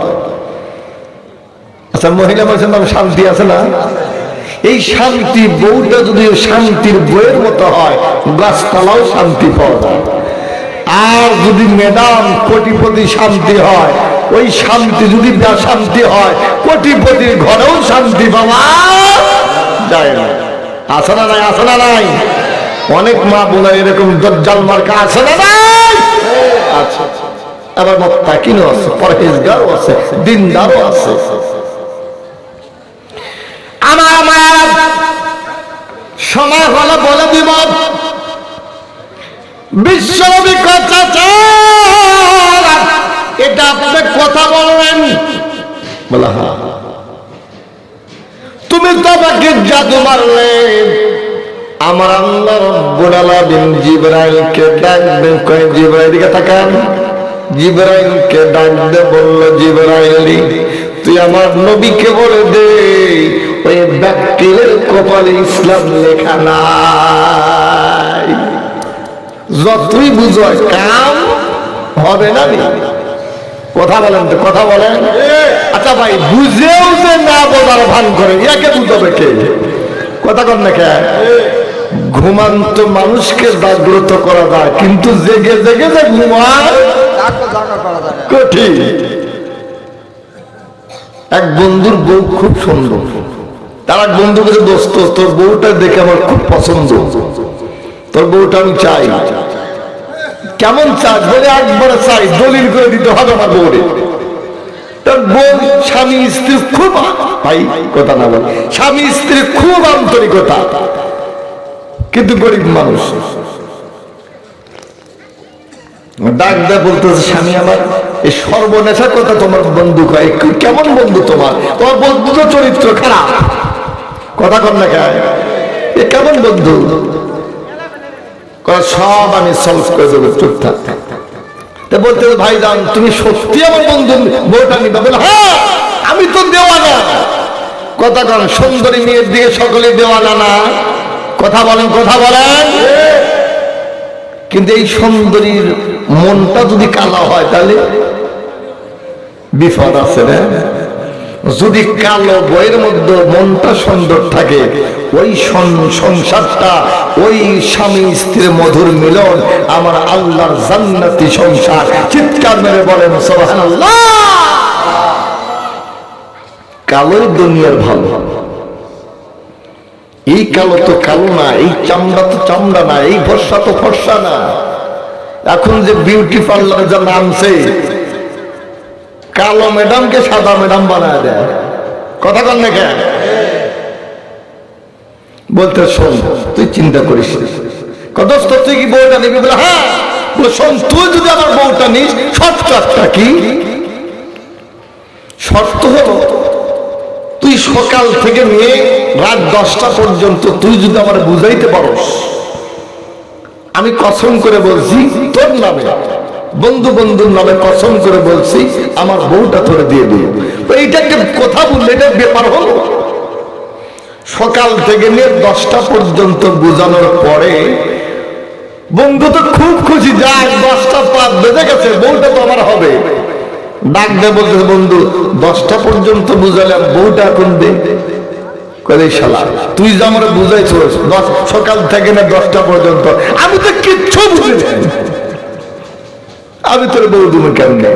[SPEAKER 1] আচ্ছা মহিলা মানুষের নাম শান্তি আছে না? এই শান্তি বউটা যদি শান্তির বইয়ের মতো হয়, গাছতলাও শান্তি পাওয়া যায়। আর যদি ম্যাডাম কোটিপতি শান্তি হয়, ওই শান্তি যদি শান্তি হয়, কোটিপতির ঘরেও শান্তি পাওয়া যায় না। আছে না নাই? আছে না নাই? অনেক মা বোনা এরকম দজ্জাল মার্কা আছে না নাই? আচ্ছা, আবার মুত্তাকিনও আছে, পরহেজগারও আছে, দিনদারও আছে। আমার মায়ের সময় হলে বলে দিব, বিশ্বনবী কথা চান, এটা আপনি কথা বলবেন। বলা হ্যাঁ, তুমি তো আমাকে জাদু মারলে। আমার আল্লাহ রাব্বুল আলামিন জিবরাইলকে ডাকবেন, কয় জিবরাইল দিকে তাকান। জিবরাইলকে ডাক দিয়ে বলল, জিবরাইল তুই আমার নবীকে বলে দে ওই ব্যক্তির কপালে ইসলাম লেখা নাই। যতই বুঝো কাম হবে না। কথা বলেন তো, কথা বলেন। আচ্ছা ভাই, বুঝেও যে না বোঝার ভান করে, একে বুঝাবে কে? কথা কর না কে? ঘুমান্ত মানুষকে জাগ্রত করা যায়, কিন্তু জেগে জেগে যে ঘুমায় কঠিন। এক বন্ধুর বউ খুব সুন্দর, তার এক বন্ধু বলছে, দোস্ত তোর বউটা দেখে আমার খুব পছন্দ, তোর বউটা আমি চাই। কেমন চাই? বলে একবারে চাই, দলিল করে দিতে হবে আমার বউরে। তার বউ স্বামী স্ত্রী খুব, ভাই কথা না বলে, স্বামী স্ত্রী খুব আন্তরিকতা, কিন্তু গরিব মানুষ। ডাক দেয় বলতেছে, স্বামী আমার এই সর্বনেশার কথা তোমার বন্ধু কয়, কেমন বন্ধু তোমার? তোমার বন্ধু তো চরিত্র খারাপ। কথা কর না কে? কেমন বন্ধু? সব আমি সলভ করে দেবো, চুপ থাক। বলতে ভাইজান তুমি সত্যি আমার বন্ধু বউটা নিবা? বলে হ্যাঁ আমি তো দেওয়ানা। কথা বলেন, সুন্দরী মেয়ের দিকে সকলে দেওয়ানা না? কথা বলেন, কথা বলেন। কিন্তু এই সুন্দরীর মনটা যদি কালো হয় তাহলে বিপদ আছে না? যদি কালো বইয়ের মধ্যে মনটা সুন্দর থাকে, ওই সংসারটা, ওই স্বামী স্ত্রীর মধুর মিলন আমার আল্লাহর জান্নাতি সংসার। চিৎকার মেরে বলেন সুবহানাল্লাহ। কালোই দুনিয়ার ভালো। এই কালো তো কালো না, এই চামড়া তো চামড়া না, এই ফর্সা তো ফর্সা না। এখন যে বিউটি পার্লারে যা নামছে, কালো ম্যাডামকে সাদা ম্যাডাম বানায় দেয়। কথা কন না কেন? বলতে শোন, তুই চিন্তা করিস কত তুই কি বউটা নিবি? বলে হ্যাঁ। বলে শোন, তুই যদি আমার বউটা নিস, শর্ত একটা। কি শর্ত? হলো তুই সকাল থেকে নিয়ে রাত 10টা পর্যন্ত তুই যদি আমার বুঝাইতে পারস, আমি কসম করে বলছি তোর নামে, বন্ধু বন্ধুর নামে কসম করে বলছি, আমার বউটা তোরে দিয়ে দিই। এইটা একটা কথা বললে এটা ব্যাপার হলো। সকাল থেকে নিয়ে 10টা পর্যন্ত বোঝানোর পরে বন্ধু তো খুব খুশি, যাক 10টা পার বেজে গেছে, বউটা তো আমার হবে। ডাক দে বলতেছে, বন্ধু 10টা পর্যন্ত বুঝালাম, বউটা এখন দে। করে শালা তুই যে আমার বুঝাইছিস সকাল থেকে না 10টা পর্যন্ত, আমি তো কিচ্ছু বুঝি না, আমি তোর বউ দেবো কেমনে?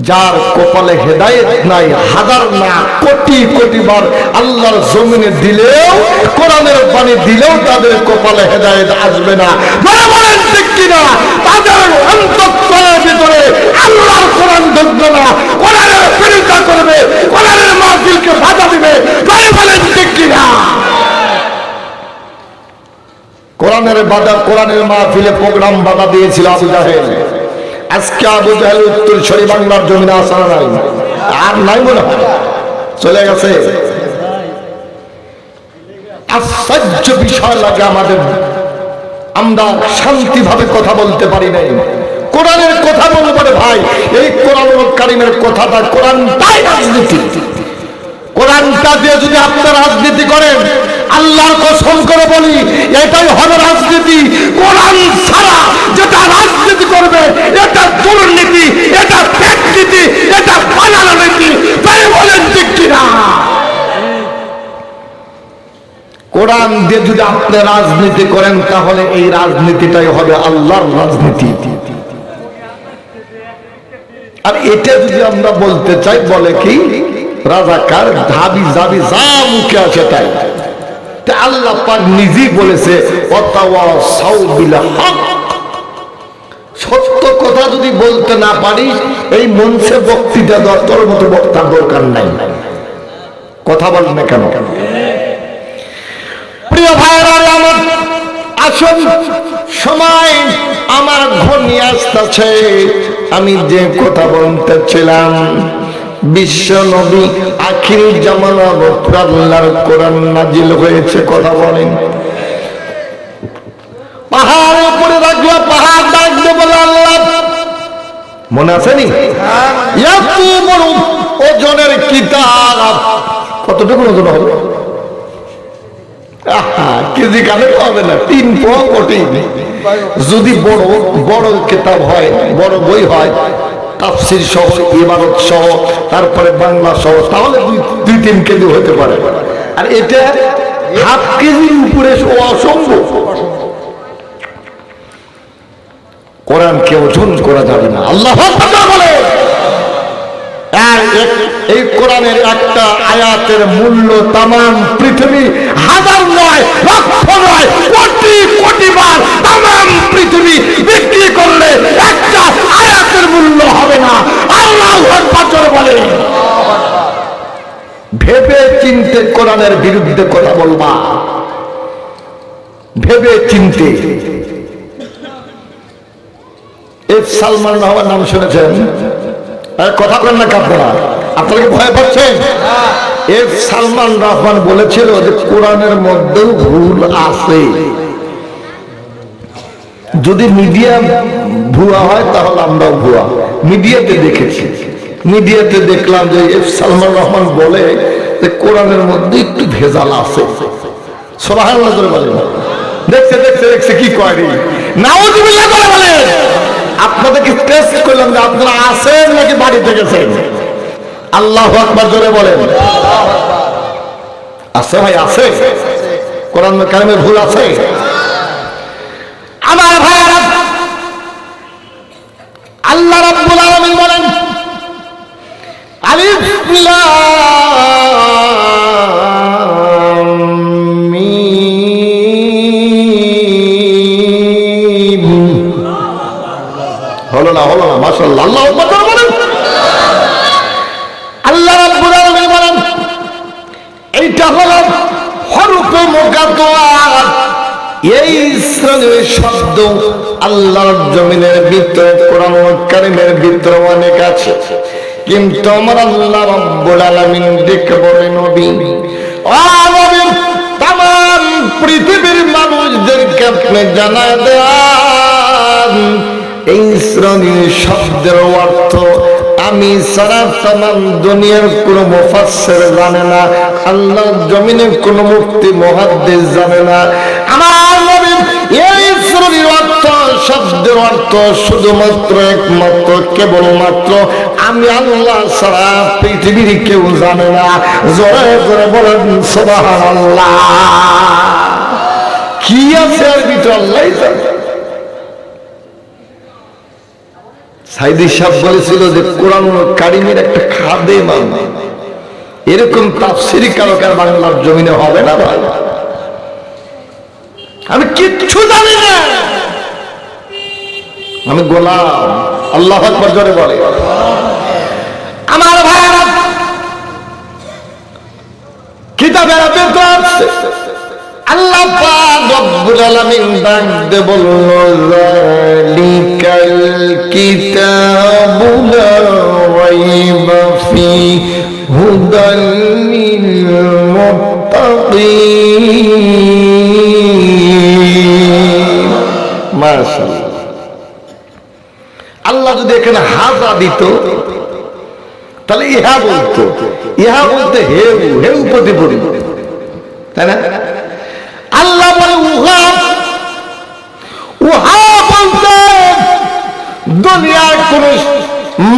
[SPEAKER 1] যার কপালে হেদায়েত নাই, হাজার না কোটি কোটি বার আল্লাহর জমিনে দিলেও, কোরআনের বাণী দিলেও তাদের কপালে হেদায়েত আসবে না। বলেন ঠিক কিনা? তাদের অন্তঃস্থলের ভিতরে আল্লাহর কোরআন ঢুকবে না, কোরআনের বিরোধিতা করবে, কোরআনের মাহফিলকে বাধা দিবে। বলেন ঠিক কিনা? কোরআনের বাধা, কোরআনের মাহফিলে প্রোগ্রাম বাধা দিয়েছিল আবু জাহেল। আজকে আবু জাহেল উত্তরসূরি বাংলার জমিনে আসা নাই, আর নাই মনে হয়, চলে গেছে। আশ্চর্য বিষয় লাগে আমাদের, আমরা শান্তিভাবে কথা বলতে পারি নাই। কোরআনের কথা বলবো ভাই, এই কোরআন কারীমের কথাটা, কোরআনটাই রাজনীতি। কোরআনটা দিয়ে যদি আপনারা রাজনীতি করেন, আল্লাহর কসম করে বলি এটাই হবে রাজনীতি। কোরআন ছাড়া যেটা রাজনীতি করবে, এটা দুর্নীতি, এটা ব্যক্তিনীতি, এটা বানানো নীতি। তাই বলেন ঠিক কিনা? কোরআন দিয়ে যদি আপনি রাজনীতি করেন, তাহলে এই রাজনীতিটাই হবে আল্লাহর রাজনীতি। আর এটা যদি আমরা বলতে চাই, বলে কি রাজাকার, ধাবি জাবি, যা মুখে আসে তাই। আল্লাহ পাক নিজেই বলেছে, ওয়াতাওয়াসাউ বিল হক। সত্য কথা যদি বলতে না পারি, এই মঞ্চে বক্তৃতা দেওয়ার তোর মতো বক্তার দরকার নাই। কথা বলেন না কেন? প্রিয় ভাইরা আমার, আসুন, সময় আমার ঘনিয়ে আসতেছে। আমি যে কথা বলতেছিলাম, বিশ্ব নবী আখির জামানার আল্লাহর কোরআন নাজিল হয়েছে। কথা বলেন। পাহাড়ের উপরে রাখলো, পাহাড় ডাকবে বলে আল্লাহ, মনে আছে নি? এত বড় ওজনের কিতাব, কতটুকু ওজন হবে? কেজি কানে হবে না, 3 পোয়া কঠিন। যদি বড় বড় কিতাব হয়, বড় বই হয়, তাফসীর সহ, ইবারত সহ, তারপরে বাংলা সহ, তাহলে 2-3 কেজি হতে পারে। আর এটা হাফ কেজির উপরে অসম্ভব। কোরআনকে ওজন করা যাবে না। আল্লাহু আকবার বলে। আর এই কোরআনের একটা আয়াতের মূল্য তামাম পৃথিবী, হাজার নয়, লক্ষ নয়, কোটি কোটি বার তামাম পৃথিবী বিক্রি করলে একটা আয়াতের মূল্য হবে না। আল্লাহু আকবার বলে। ভেবে চিন্তে কোরআনের বিরুদ্ধে কথা বলবা, ভেবে চিন্তে। সালমান রহমান নাম শুনেছেন? কথা বলেন না আপনারা, আপনারা কি ভয় পাচ্ছেন? সালমান রহমান বলেছিল যে কোরআনের মধ্যেও ভুল আছে। যদি মিডিয়া ভুয়া হয় তাহলে আমরাও ভুয়া। মিডিয়াতে দেখেছি, মিডিয়াতে দেখলাম যে সালমান রহমান বলে যে কোরআনের মধ্যে একটু ভেজাল আছে। সুবহানাল্লাহ করে বলেন। দেখছে দেখছে দেখছে কি কয় নাউযুবিল্লাহ করে বলেন। আপনাদেরকে টেস্ট করলাম যে আপনারা আছেন নাকি বাড়িতে গেছেন। আল্লাহু আকবার জোরে বলেন। আছে ভাই, আছে। কোরআন কারিমে ভুল আছে। আমার ভাইরা, আল্লাহ রাব্বুল আলামিন বলেন আলিফ লাম মিম। হলো না মাশাআল্লাহ। আল্লাহু আকবার বলেন। আল্লাহ রাব্বুল আলামিন বলেন এইটা হলো হরফে মুকাদ্দারাত। এই শ্রেণীর শব্দ আল্লাহর জমিনের ভিতরে কোরআন কারীমের ভিতরে অনেক আছে, কিন্তু আমার আল্লাহ রাব্বুল আলামিন ডেকে বলেন নবী, ও নবী, তামাম পৃথিবীর মানুষদেরকে আপনি জানায় দেন এই শ্রেণীর শব্দের অর্থ আমি সারা তামাম দুনিয়ার কোন মুফাসসির জানে না, আল্লাহর জমিনে কোন মুফতি মুহাদ্দিস জানে না। আমার নবী এই শ্রেণীর অর্থ শব্দের অর্থ শুধুমাত্র একমাত্র কেবলমাত্র আমি আল্লাহ সারা পৃথিবীর কেউ জানে না। জোরে জোরে বলেন সুবহানাল্লাহ। কি আছে এর ভিতরে আল্লাহই জানে। সাইদি সাহেব বলেছিল যে কোরআন কারীমের একটা খাদেম, এরকম তাফসীরি কারকার বাংলার জমিনে হবে না ভাই। আমি কিচ্ছু জানি না, আমি গোলাম। আল্লাহু আকবার জোরে বলে। আমার ভাইরা, কিতাবের ভিতরে আছে আল্লাহ পাক রব্বুল আলামিন ডাকতে বলল যালিকাল কিতাবু লা রাইবা ফি হুদাল লিল মুত্তাকিন। মাশাআল্লাহ। আল্লাহ যদি এখানে হাজা দিত তাহলে ইহা বলতো, ইহা বলতে হেউ হেউ প্রতিপরি, তাই না? আল্লাহ বলে উহা, উহা বলতে দুনিয়ার কোন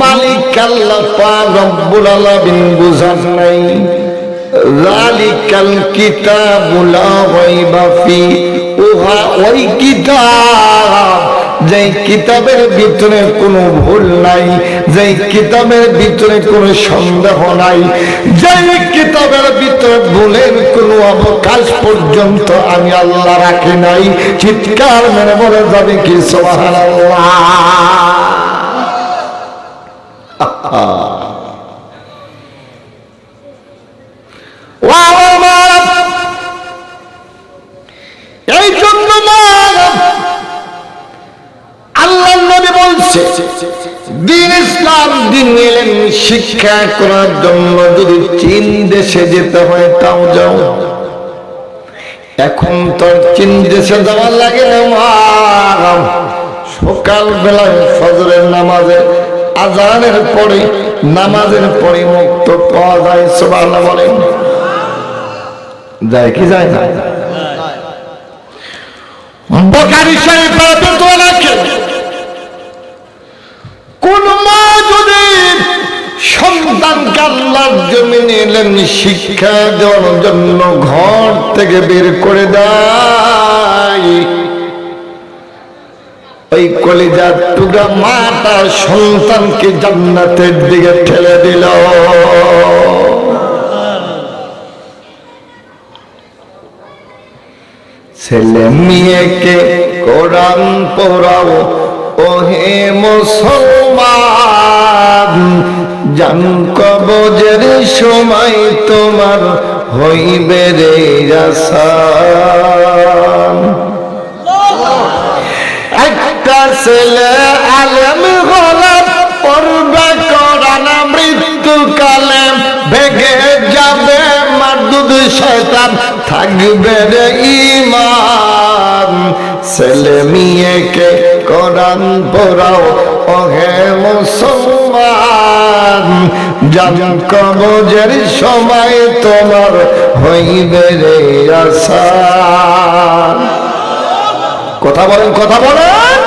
[SPEAKER 1] মালিক আল্লাহ পাক রব্বুল আলামিন বুঝান নাই। যালিকাল কিতাবু লা রাইবা ফি, উহা ওই কিতাব যেই কিতাবের ভিতরে কোনো ভুল নাই, যেই কিতাবের ভিতরে কোনো সন্দেহ নাই, যেই কিতাবের ভিতরে ভুলের কোনো অবকাশ পর্যন্ত আমি আল্লাহ রাখি নাই। চিৎকার মেরে বলে যাবে কি সুবহানাল্লাহ। এই জন্য আল্লাহ নবী বলছে দিন ইসলাম দিন এলেন শিক্ষা করার জন্য যদি চীন দেশে যেতে হয় তাও যাও। এখন তো চীন দেশে যাওয়া লাগে না, সকাল বেলায় ফজরের নামাজে আজানের পরে নামাজের পরে মুক্ত পাওয়া যায়। সুবহানাল্লাহ বলেন। যায় কি যায় না? বুখারী শরীফের ভিতরে লেখা কোন মা যদি সন্তানকে আল্লাহর জমিনে এলেন শিক্ষা দেওয়ার জন্য ঘর থেকে বের করে দেয়, ওই কলিজার টুকরা মাটা সন্তানকে জান্নাতের দিকে ঠেলে দিল। ছেলে মেয়েকে কোরআন পড়াও ওহে মুসলমান, জান কবজের সময় তোমার হইবে রে আসান। একটা ছেলে আলেম হলে পড়বে কোরআন, মৃত্যুকালে ভেঙে যাবে মারদুদ শয়তান, থাকবে রে ঈমান। ছেলে মেয়েকে কোরআন পড়াও ওহে মুসলমান, জান কবজের সময় তোমার হইবে রে আসান। কথা বলেন, কথা বলেন।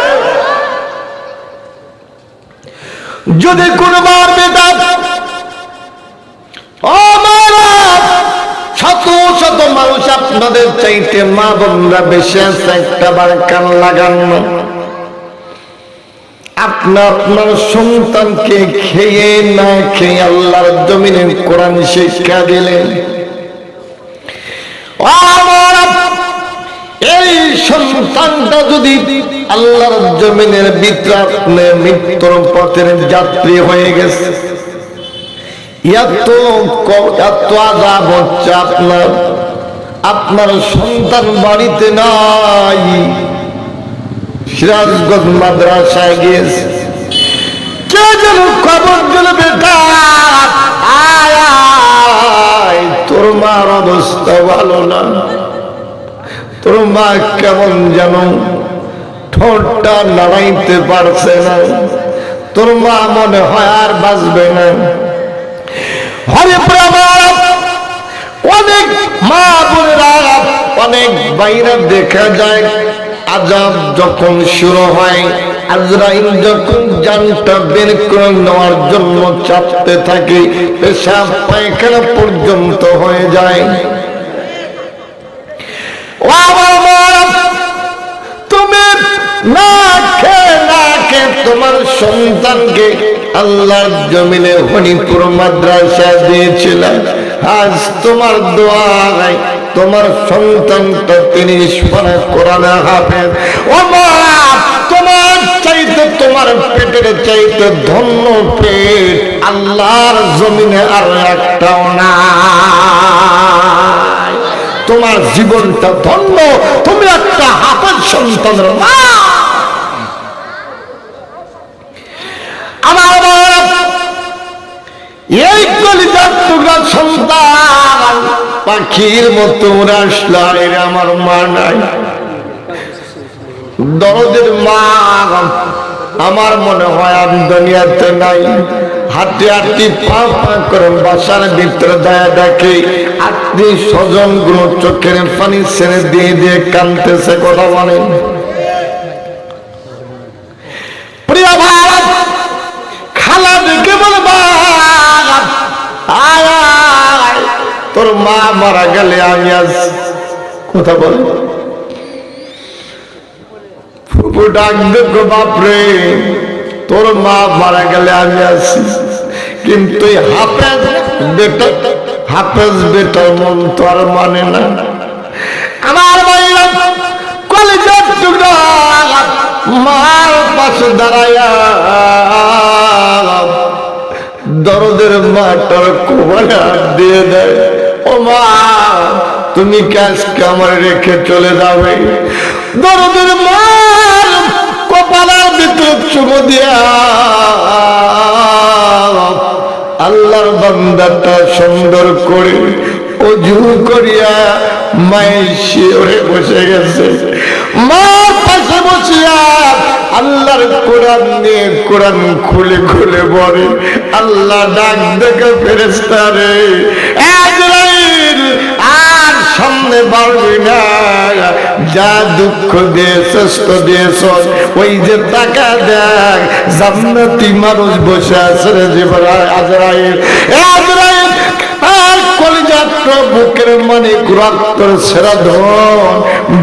[SPEAKER 1] যদি কোনবার বেটা ও মারা, শত শত মানুষ আপনাদের চাইতে মা বোনরা বেশি আছে, একটা বার কান লাগান না। আপনার সন্তানকে খেয়ে না খেয়ে আল্লাহর জমিনে কোরআন শিক্ষা দিলেন। এই সন্তানটা যদি আল্লাহর জমিনের ভিতরে মৃত্যুর পথের যাত্রী হয়ে গেছে, এত আযাব হচ্ছে আপনার সন্তান বাড়িতে নাই, সিরাজগঞ্জ মাদ্রাসায় গিয়েছে, কে যেন খবর দিল, বেটা আয়, তোর মার অবস্থা ভালো না, তোর মা কেমন যেন ঠোঁটটা নাড়াইতে পারছে না, তোর মা মনে হয় আর বাঁচবে না। অনেক মা বোনেরা, অনেক বাইরে দেখা যায় আযাব যখন শুরু হয়, আজরাইল যখন জানটা বের করে নেওয়ার জন্য চাপতে থাকে, পেশাব পায়খানা পর্যন্ত হয়ে যায়। তুমি না খেয়ে তোমার সন্তানকে আল্লাহর জমিনে হনিপুর মাদ্রাসা দিয়েছিল, আজ তোমার দোয়ায় তোমার সন্তানটা 30 পারা কোরআন হাফেজ। ও মা, তোমার চাইতে, তোমার পেটের চাইতে ধন্য পেট আল্লাহর জমিনে আর একটাও না। তোমার জীবনটা ধন্য, তুমি একটা হাফেজ সন্তানের মা। আমার এই কলিজার টুকরা সন্তান পাখির মতো আসলো, এর আমার মা নাই, দরদের মা আমার মনে হয় আর দুনিয়াতে নাই। হাঁটি হাঁটি পা পা করে বাসার ভিতরে দায়া দেখে আত্মীয় স্বজন গুলো চোখের পানি ছেড়ে দিয়ে দিয়ে কাঁদতেছে। কথা বলেন প্রিয় ভাই, খালা দেখে বলবা তোর মা মারা গেলে আমি আজ, কথা বল, ফুপু ডাক দেখো, বাপরে তোর মা মারা গেলে আমি আছি, কিন্তু হাফেজ বেটার মন তো আর মানে না। আমার ভাইরা কলেজের টুকরা মার পাশে দাঁড়ায়া দরদের মাটার কোমরে হাত দিয়ে দেয়, ও মা তুমি আজকে আমার রেখে চলে যাবে। দরদের মা কপালের ভিতরে চুমু দিয়া আল্লাহর বান্দাটা সুন্দর করে অজু করিয়া মায়ের শিওরে বসে গেছে। মার পাশে বসিয়া আল্লাহর কোরআন নিয়ে কোরআন খুলে খুলে বলে, আল্লাহ ডাক দেখে ফেরেশতা রে, আজরাইল আর সামনে বাড়বি না, যা দুঃখ দিয়েছিস তো দিয়েছ, ওই যে টাকা দেখ জান্নাতি মানুষ বসে আছে রে জিবরাইল, আজরাইল আজরাইল আর কলিজার বুকের মানে রক্তের সেরা ধন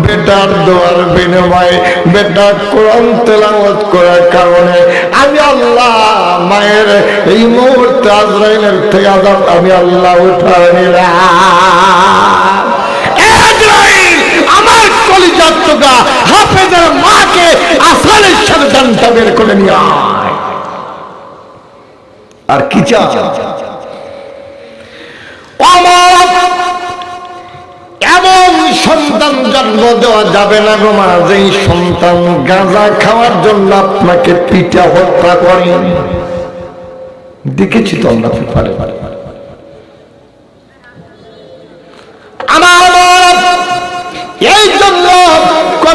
[SPEAKER 1] বেটার দোয়ার বিনিময়ে, বেটা কোরআন তেলাওয়াত করার কারণে আমি আল্লাহ মায়ের এই মুহূর্তে আজরাইলের থেকে আযাব আমি আল্লাহ উঠায় নিলাম। আমার কলিজার টুকরা হাফেজের মাকে আসানের সাথে জানটা বের করে নিয়ে আয়। আর কি চা এমন সন্তান জন্ম দেওয়া যাবে না গো মা, যেই সন্তান গাঁজা খাওয়ার জন্য আপনাকে পিটা হত্যা করে। দেখেছি তো আমরা পেপারে। আমার এই জন্য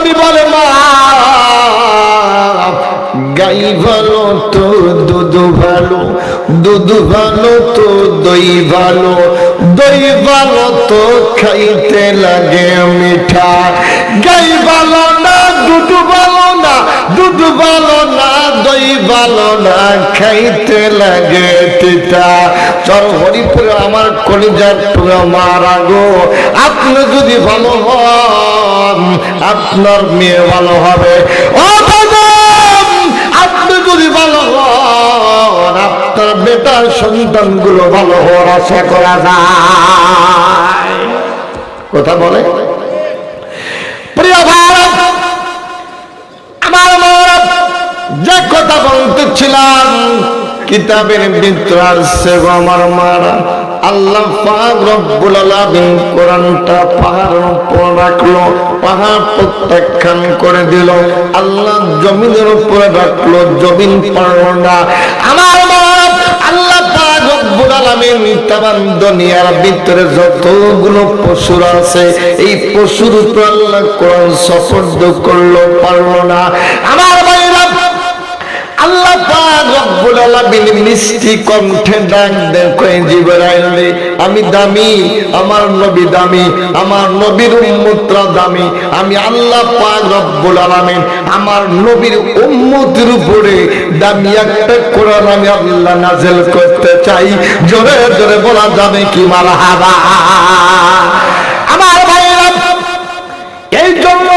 [SPEAKER 1] নবী বলে মা গাই ভালো তো দুধ ভালো, দুধ ভালো তো দই ভালো, দই ভালো তো খাইতে লাগে মিঠা। গাই ভালো না দুধ ভালো না, দুধ ভালো না দই ভালো না খাইতে লাগে তিতা। চল হরিপুরে আমার কলিজার পুরো মারা গো, আপনি যদি ভালো হন আপনার মেয়ে ভালো হবে। ও আপনি যদি ভালো হন আপনার বেটার সন্তানগুলো ভালো হওয়ার আশা করা যায়। কথা বলে প্রিয় ভাই আমার মারা, যে কথা বলতেছিলাম কিতাবের ভিতর আছে আমার মারা, আল্লাহ পাক রব্বুল আলামিন কোরআনটা পাহাড়ের উপর রাখলো, পাহাড় প্রত্যাখ্যান করে দিল। আল্লাহ জমিনের উপরে রাখলো, জমিন পারল না। আমার আল্লাহ পাক রব্বুল আলামিন তামাম দুনিয়ার ভিতরে যতগুলো পশু আছে এই পশুর উপর আল্লাহ কোরআন সফর্দ করলো, পারল না। আমার ভাইরা আল্লাহ পাক রব্বুল আলামিন মিষ্টি কণ্ঠে ডাক দেন, কই জিবরাইল রে আমি দামি, আমার নবী দামি, আমার নবীর উম্মতরা দামি। আমি আল্লাহ পাক রব্বুল আলামিন আমার নবীর উম্মতের উপরে দামি একটা কোরআন আমি আল্লাহ নাযিল করতে চাই। জোরে জোরে বলা যাবে কি মারহাবা। আমার ভাইরা এই জন্য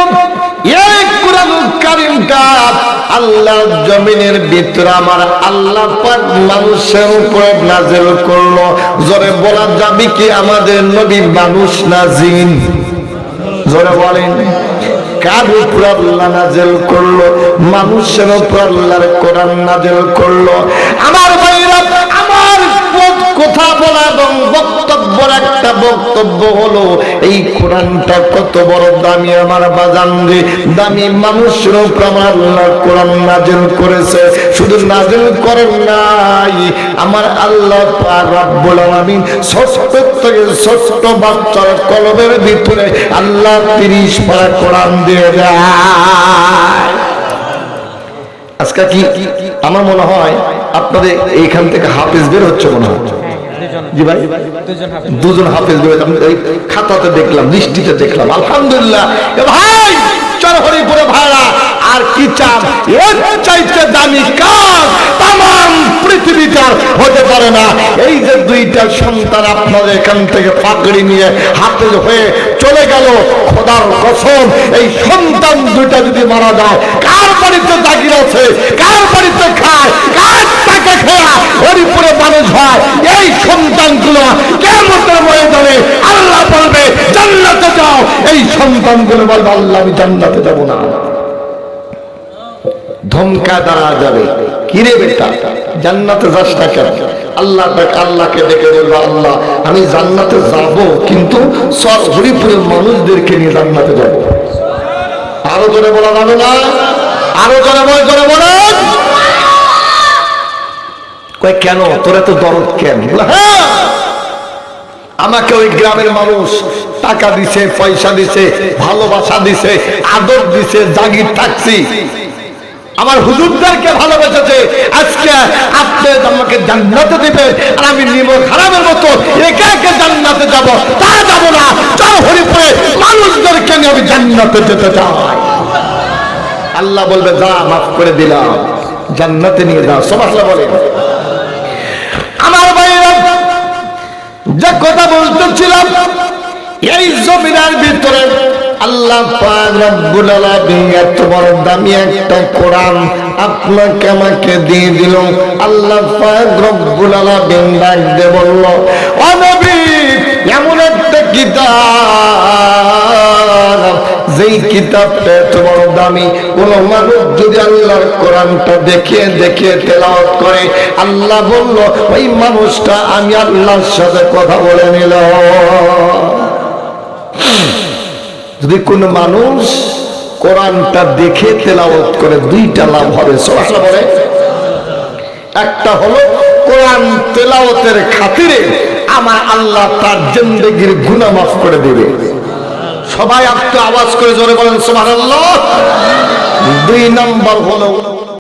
[SPEAKER 1] এই কোরআন কারীমটা আল্লাহ জমিনের ভিতরে আমার আল্লাহ পাক মানুষের উপরে নাযিল করলো। জোরে বলা যাবে কি আমাদের নবী মানুষ না জিন? জোরে বলেন কার উপর আল্লাহ নাযিল করলো? মানুষের উপর আল্লাহর কোরআন নাযিল করলো। আমার ভাইরা আমার কথা বলা এবং বক্তব্যের একটা বক্তব্য হলো এই কোরআনটা কত বড় দামি আমার বাজান রে। দামি মানুষের উপর আমার আল্লাহ কোরআন নাযিল করেছে। শুধু নাযিল করেন নাই, আমার আল্লাহ পাক রব্বুল আলামিন ছোট্ট থেকে ছোট্ট বাচ্চার কলবের ভিতরে আল্লাহ 30 পারা কোরআন দিয়ে দেয়। আজকে কি আমার মনে হয় আপনাদের এইখান থেকে হাফেজ বের হচ্ছে মনে হয়। জি ভাই, দুজন হাফেজ বের হচ্ছে। খাতাতে দেখলাম, দৃষ্টিতে দেখলাম, আলহামদুলিল্লাহ। ভাই চল হরিপুরে ভাইরা আর কি চান? এর চাইতে দামি কাজ তামাম পৃথিবীটার হতে পারে না। এই যে দুইটা সন্তান আপনাদের এখান থেকে পাগড়ি নিয়ে হাফেজ হয়ে চলে গেল, খোদার কসম এই সন্তান দুইটা যদি মারা যায়, কার বাড়িতে জাগির আছে, কার বাড়িতে খায়, কার টাকা খেয়া হরিপুরে মানুষ হয়, এই সন্তানগুলো কিয়ামতের ময়দানে আল্লাহ বলবে জান্নাতে যাও। এই সন্তানগুলো বলবে আল্লাহ আমি জান্নাতে যাব না। ধমকা দাঁড়া যাবে, কিরে বেটা জান্নাতে যাস না কেন? আল্লাহকে ডেকে বলবো আল্লাহ আমি জান্নাতে যাব, কিন্তু সব হরিপুরের মানুষদেরকে নিয়ে জান্নাতে যাব। আরো জোরে বলা যাবে না? আরো জোরে বলে কই কেন তোর এত দরদ কেন? হ্যাঁ আমাকে ওই গ্রামের মানুষ টাকা দিছে, পয়সা দিছে, ভালোবাসা দিছে, আদর দিছে, জাগির থাকছি, আমার হুজুরদেরকে ভালোবেসেছে। আজকে আপনি আমাকে জান্নাতে দিবেন আর আমি নিমক হারামের মতো একে একে জান্নাতে যাব? তা যাব না। চল হরিপুরে মানুষদেরকে নিয়ে আমি জান্নাতে যেতে চাই। আল্লাহ বলবে যা মাফ করে দিলাম, জান্নাতে নিয়ে যাও। সুবহানাল্লাহ বলেন। আমার ভাইরা যে কথা বলতেছিলাম, এই জমিনের ভিতরে আল্লাহ পাক রব্বুল আলামিন এত বড় দামি একটা কোরআন আপনাকে আমাকে দিয়ে দিল। আল্লাহ পাক রব্বুল আলামিন ডাক দিয়ে বলল, ও নবী এমন একটা কিতাব, যেই কিতাবটা এত বড় দামি, কোন মানুষ যদি আল্লাহর কোরআনটা দেখে দেখে তেলাওয়াত করে, আল্লাহ বলল ওই মানুষটা আমি আল্লাহর সাথে কথা বলে নিল। যদি কোন মানুষ কোরআনটা দেখে তেলাওয়াত করে দুইটা লাভ হবে। সুবহানাল্লাহ বলে। একটা হলো কোরআন তেলাওয়াতের খাতিরে আমার আল্লাহ তার জিন্দেগির গুনাহ মাফ করে দেবে। সবাই একটু আওয়াজ করে জোরে বলেন সুবহানাল্লাহ। 2 নম্বর হলো